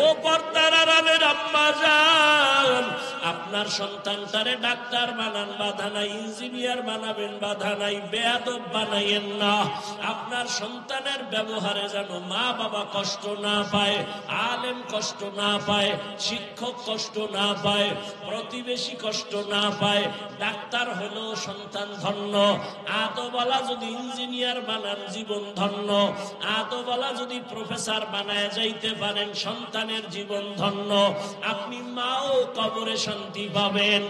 [SPEAKER 1] ও পর্দার আড়ালের আম্মা জান, আপনার সন্তানটারে ডাক্তার বানান, বাধা নাই। ইঞ্জিনিয়ার বানাবেন, বাধা নাই। বেয়াদব বানাইয়েন না। আপনার সন্তানের ব্যবহারে যেন মা বাবা কষ্ট না পায়, আলেম কষ্ট না পায়, শিক্ষক কষ্ট না পায়, প্রতিবেশী কষ্ট না পায়। ডাক্তার হলো সন্তান ধন্য। আদওয়ালা যদি ইঞ্জিনিয়ার বানান, জীবন ধন্য। আদওয়ালা যদি প্রফেসর বানায় যাইতে পারেন, সন্তানের জীবন ধন্য। আপনি মাও কবরে শান্তি পাবেন।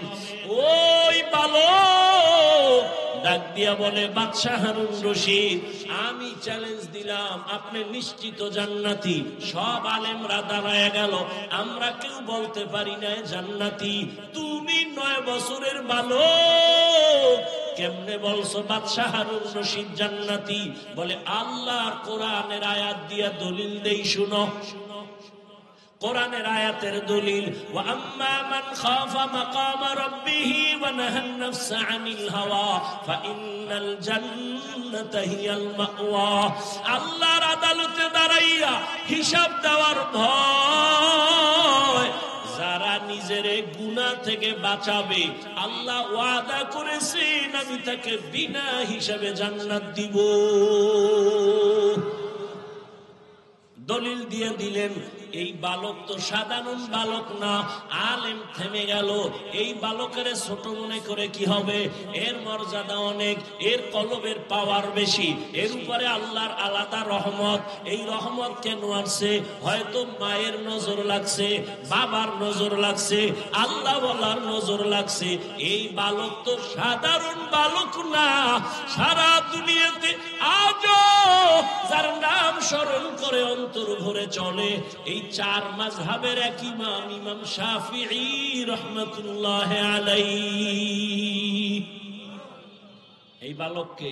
[SPEAKER 1] ওই বালক ডাক দিয়া বলে, বাদশাহ হারুন রশিদ, আমি চ্যালেঞ্জ দিলাম, আপনি নিশ্চিত জান্নাতি। সব আলেমরা দাঁড়ায় গেল, আমরা কেউ বলতে পারি না জান্নাতি। তুমি 9 বছরের বালক, কেমনে বলছো বাদশাহ হারুন রশিদ জান্নাতি? বলে, আল্লাহর কোরআনের আয়াত দিয়া দলিল দেই, শুনো। কোরআনের আয়াতের দলিল, ওয়া আম্মা মান খাফা মাকামা রাব্বিহি ওয়া নাহান নাফসা আনিল হাওয়া ফাইন্নাল জান্নাতা হিয়াল মাওয়া। আল্লাহর আদালতে দাঁড়াইয়া হিসাব দেওয়ার ভয় যারা নিজের গুনাহ থেকে বাঁচাবে, আল্লাহ ওয়াদা করেছেন আমি তাকে বিনা হিসাবে জান্নাত দিব। দলিল দিয়ে দিলেন। এই বালক তো সাধারণ বালক না, আলেম। থেমে গেল। এই বালকের ছোট মনে করে কি হবে? এর মর্যাদা অনেক, এর কলবের পাওয়ার বেশি, এর উপরে আল্লাহর আলাদা রহমত। এই রহমত কেন আসছে? হয়তো মায়ের নজর লাগছে, বাবার নজর লাগছে, আল্লাহ ওয়ালার নজর লাগছে। এই বালক তো সাধারণ বালক না। সারা দুনিয়াতে আজও যার নাম স্মরণ করে অন্তর ভরে চলে, এই 4 মাযহাবের এক ইমাম, ইমাম শাফিঈ রাহমাতুল্লাহ আলাইহি। এই বালককে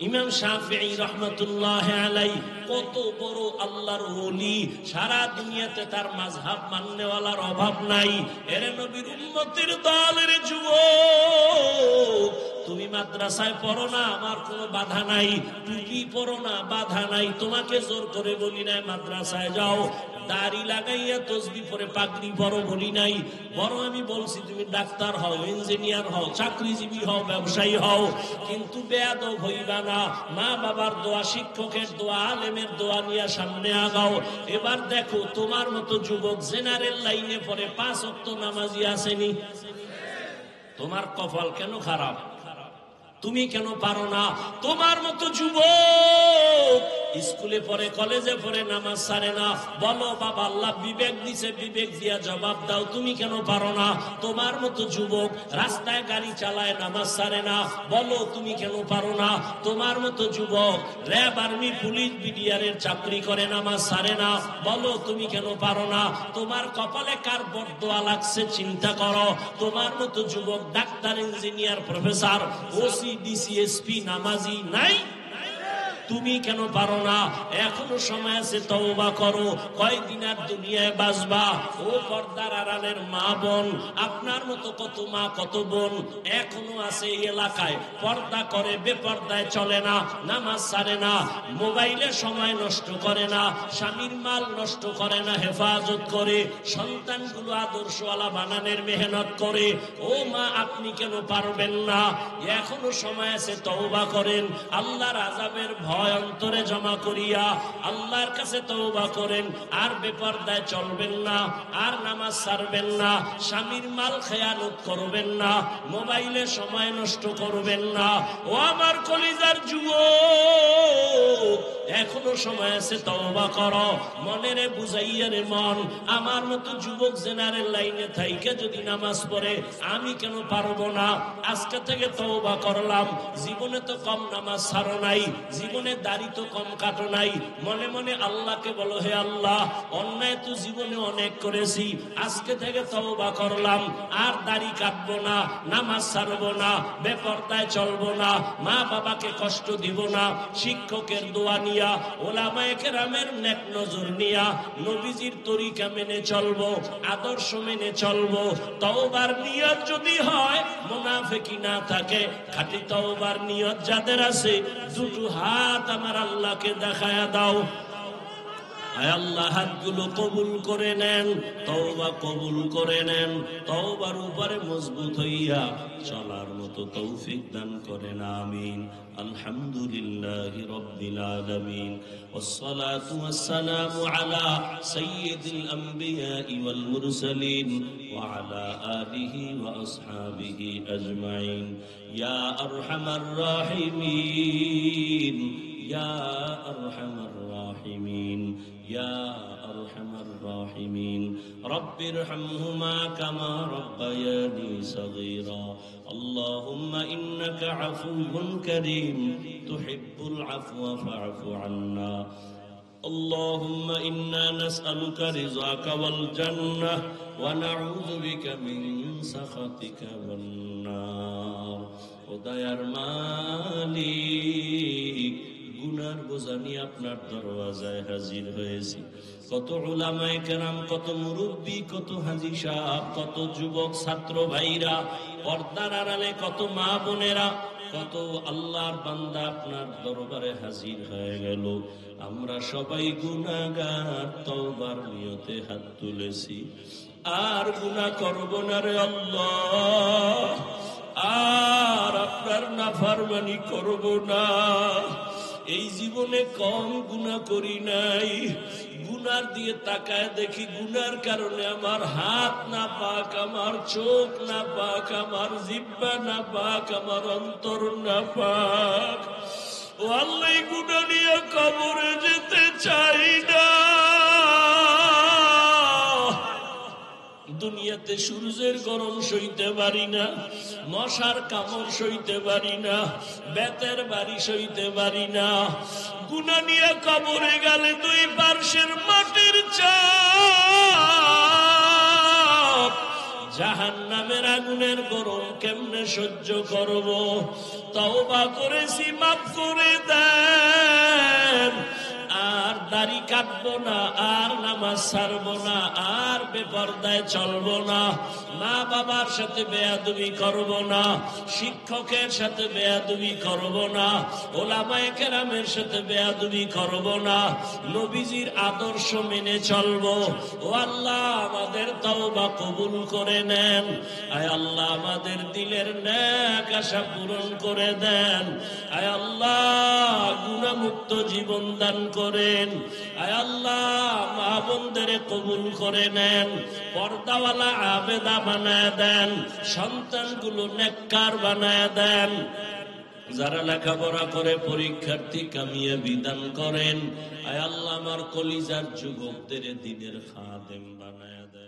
[SPEAKER 1] ইমাম শাফিঈ রাহমাতুল্লাহ আলাইহি কত বড় আল্লাহর ওলি। সারা দুনিয়াতে তার মাযহাব মাননেওয়ালার অভাব নাই। এর নবীর উম্মতের দলের যুবক, তুমি মাদ্রাসায় পড়ো না, আমার কোনো বাধা নাই। টুপি পড়ো না, বাধা নাই। তোমাকে জোর করে বলি নাই মাদ্রাসায় যাও। দাড়ি লাগাইয়া তসবিহ পরে পাগড়ি পরো বলি নাই। বরং আমি বলছি তুমি ডাক্তার হও, ইঞ্জিনিয়ার হও, চাকরিজীবী হও, ব্যবসায়ী হও, কিন্তু বেয়াদব হইবা না। মা বাবার দোয়া, শিক্ষকের দোয়া, আলেমের দোয়া নিয়ে সামনে আগাও। এবার দেখো, তোমার মতো যুবক জেনারেল লাইনে পড়ে 5 ওয়াক্ত নামাজি আসেনি। তোমার কপাল কেন খারাপ? তুমি কেন পারো না? তোমার মতো যুবক স্কুলে পড়ে, কলেজে পড়ে, নামাজ ছাড়ে না। বলো, বাবা আল্লাহ বিবেক দিছে, বিবেক দিয়া জবাব দাও। তুমি কেন পারো না? তোমার মতো যুবক রাস্তায় গাড়ি চালায়, নামাজ ছাড়ে না। বলো, তুমি কেন পারো না? তোমার মতো যুবক র্যাব, আর্মি, পুলিশ, বিডিআরের চাকরি করে, নামাজ ছাড়ে না। বলো, তুমি কেন পারো না? তোমার কপালে কার বরদোয়া লাগছে চিন্তা করো। তোমার মতো যুবক doctor, engineer, professor, OC, DC, SP নামাজি নাই। তুমি কেন পারো না? এখনো সময় আছে, তওবা করো। কয়দিন আর দুনিয়ায় বাঁচবা? ও পর্দার আড়ালের মা বোন, আপনার মতো কত মা, কত বোন এখনো আছে এই এলাকায়, পর্দা করে, বেপর্দায় চলে না, নামাজ ছাড়ে না, মোবাইলে সময় নষ্ট করে না, স্বামীর মাল নষ্ট করে না, হেফাজত করে, সন্তানগুলো আদর্শওয়ালা বানানোর মেহনত করে। ও মা, আপনি কেন পারবেন না? এখনো সময় আছে, তওবা করেন। আল্লাহর আযাবের ভয় ভয় অন্তরে জমা করিয়া আল্লাহর কাছে তওবা করেন। আর বেপরদায় চলবেন না, আর নামাজ ছাড়বেন না, স্বামীর মাল খেয়ানত করবেন না, মোবাইলে সময় নষ্ট করবেন না। ও আমার কলিজার যুবক, এখনো সময় আছে, তওবা করো। মনেরে বুঝাইয়া রে মন, আমার মতো যুবক জেনারেল লাইনে থাইকে যদি নামাজ পড়ে আমি কেন পারবো না? আজকে থেকে তওবা করলাম। জীবনে তো কম নামাজ ছাড়ো নাই, জীবনে দাড়ি তো কম কাটো নাই। মনে মনে আল্লাহকে বলো, হে আল্লাহ, অন্যায় তো জীবনে অনেক করেছি, আজকে থেকে তওবা করলাম, আর দাড়ি কাটবো না, নামাজ ছাড়বো না, বেপরদায় চলবো না, মা বাবাকে কষ্ট দিব না। শিক্ষকের দোয়া নিয়া, ওলামায়ে কেরামের নেক নজর নিয়া, নবীজির তরিকা মেনে চলবো, আদর্শ মেনে চলবো। তওবার নিয়ত যদি হয়, মুনাফিকি না থাকে, খাঁটি তওবার নিয়ত যাদের আছে, দুটো হাত আমার আল্লাহকে দেখায়া দাও। আয় আল্লাহ, হাতগুলো কবুল করে নেন, তওবা কবুল করে নেন। তওবার উপরে মজবুত হইয়া চলার মতো তৌফিক দান করেন, আমিন। আলহামদুলিল্লাহি রাব্বিল আলামিন, ওয়াসসালাতু ওয়াসসালামু আলা সাইয়্যিদিল আমবিয়াই ওয়াল মুরসালিন ওয়া আলা আলিহি ওয়া আসহাবিহি আজমাইন। ইয়া আরহামার রাহিমিন, ইয়া আরহামার রাহিমিন, ইয়া আরহামার রাহিমিন। রব্বিরহামহুমা কামা রাব্বায়ানি সগীরা। আল্লাহুম্মা ইন্নাকা আফুউন কারীম তুহিব্বুল আফওয়া ফা'ফু আন্না। اللهم إنا نسألك رضاك والجنة ونعوذ بك من سخطك والنار। খোদায়ার মালিক, গুনার বোঝা নিয়ে আপনার দরওয়াজায় হাজির হয়েছি। কত উলামায়ে কেরাম, কত মুরব্বী, কত হাজী সাহেব, কত যুবক ছাত্র ভাইরা, পর্দার আড়ালে কত মা বোনেরা, কত আল্লাহর বান্দা আপনার দরবারে হাজির হয়ে গেল। আমরা সবাই গুনাহগার, তওবার নিয়তে হাত তুলেছি, আর গুনাহ করব না রে আল্লাহ, আর আপনার নাফরমানি করব না। এই জীবনে কম গুনাহ করি নাই। গুনার দিয়ে তাকায় দেখি, গুনার কারণে আমার হাত না পাক, আমার চোখ না পাক, আমার জিহ্বা না পাক, আমার অন্তর না পাক। ও আল্লাহ, গুনাহ নিয়ে কবরে যেতে চাই না। দুনিয়াতে সূর্যের গরম সইতে পারি না, মশার কামড় সইতে পারি না, বেতের বাড়ি সইতে পারি না। গুনাহ নিয়ে কবরে গেলে দুই পার্শ্বের মাটির চাপ, জাহান্নামের আগুনের গরম কেমনে সহ্য করব? তওবা করেছি, মাফ করে দেন। আর দাড়ি কাটবো না, আর নামাজ ছাড়বো না, আর বেপরদায় চলবো না, মা বাবার সাথে বেয়াদবি করব না, শিক্ষকের সাথে বেয়াদবি করব না, ওলামায়ে কেরামের সাথে বেয়াদবি করব না, নবীজির আদর্শ মেনে চলবো। ও আল্লাহ, আমাদের তওবা কবুল করে নেন। আয় আল্লাহ, আমাদের দিলের নেক আশা পূরণ করে দেন। আয় আল্লাহ, গুনাহমুক্ত জীবন দান করেন। আয় আল্লাহ, মা বোনদের কবুল করে নেন, পর্দাওয়ালা আবেদা বানায় দেন, সন্তানগুলো নেককার বানায় দেন। যারা লেখাপড়া করে পরীক্ষার্থী কামিয়ে বিধান করেন। আয় আল্লাহ, আমার কলিজার যুবকদের দ্বীনের খাদেম বানায় দেন।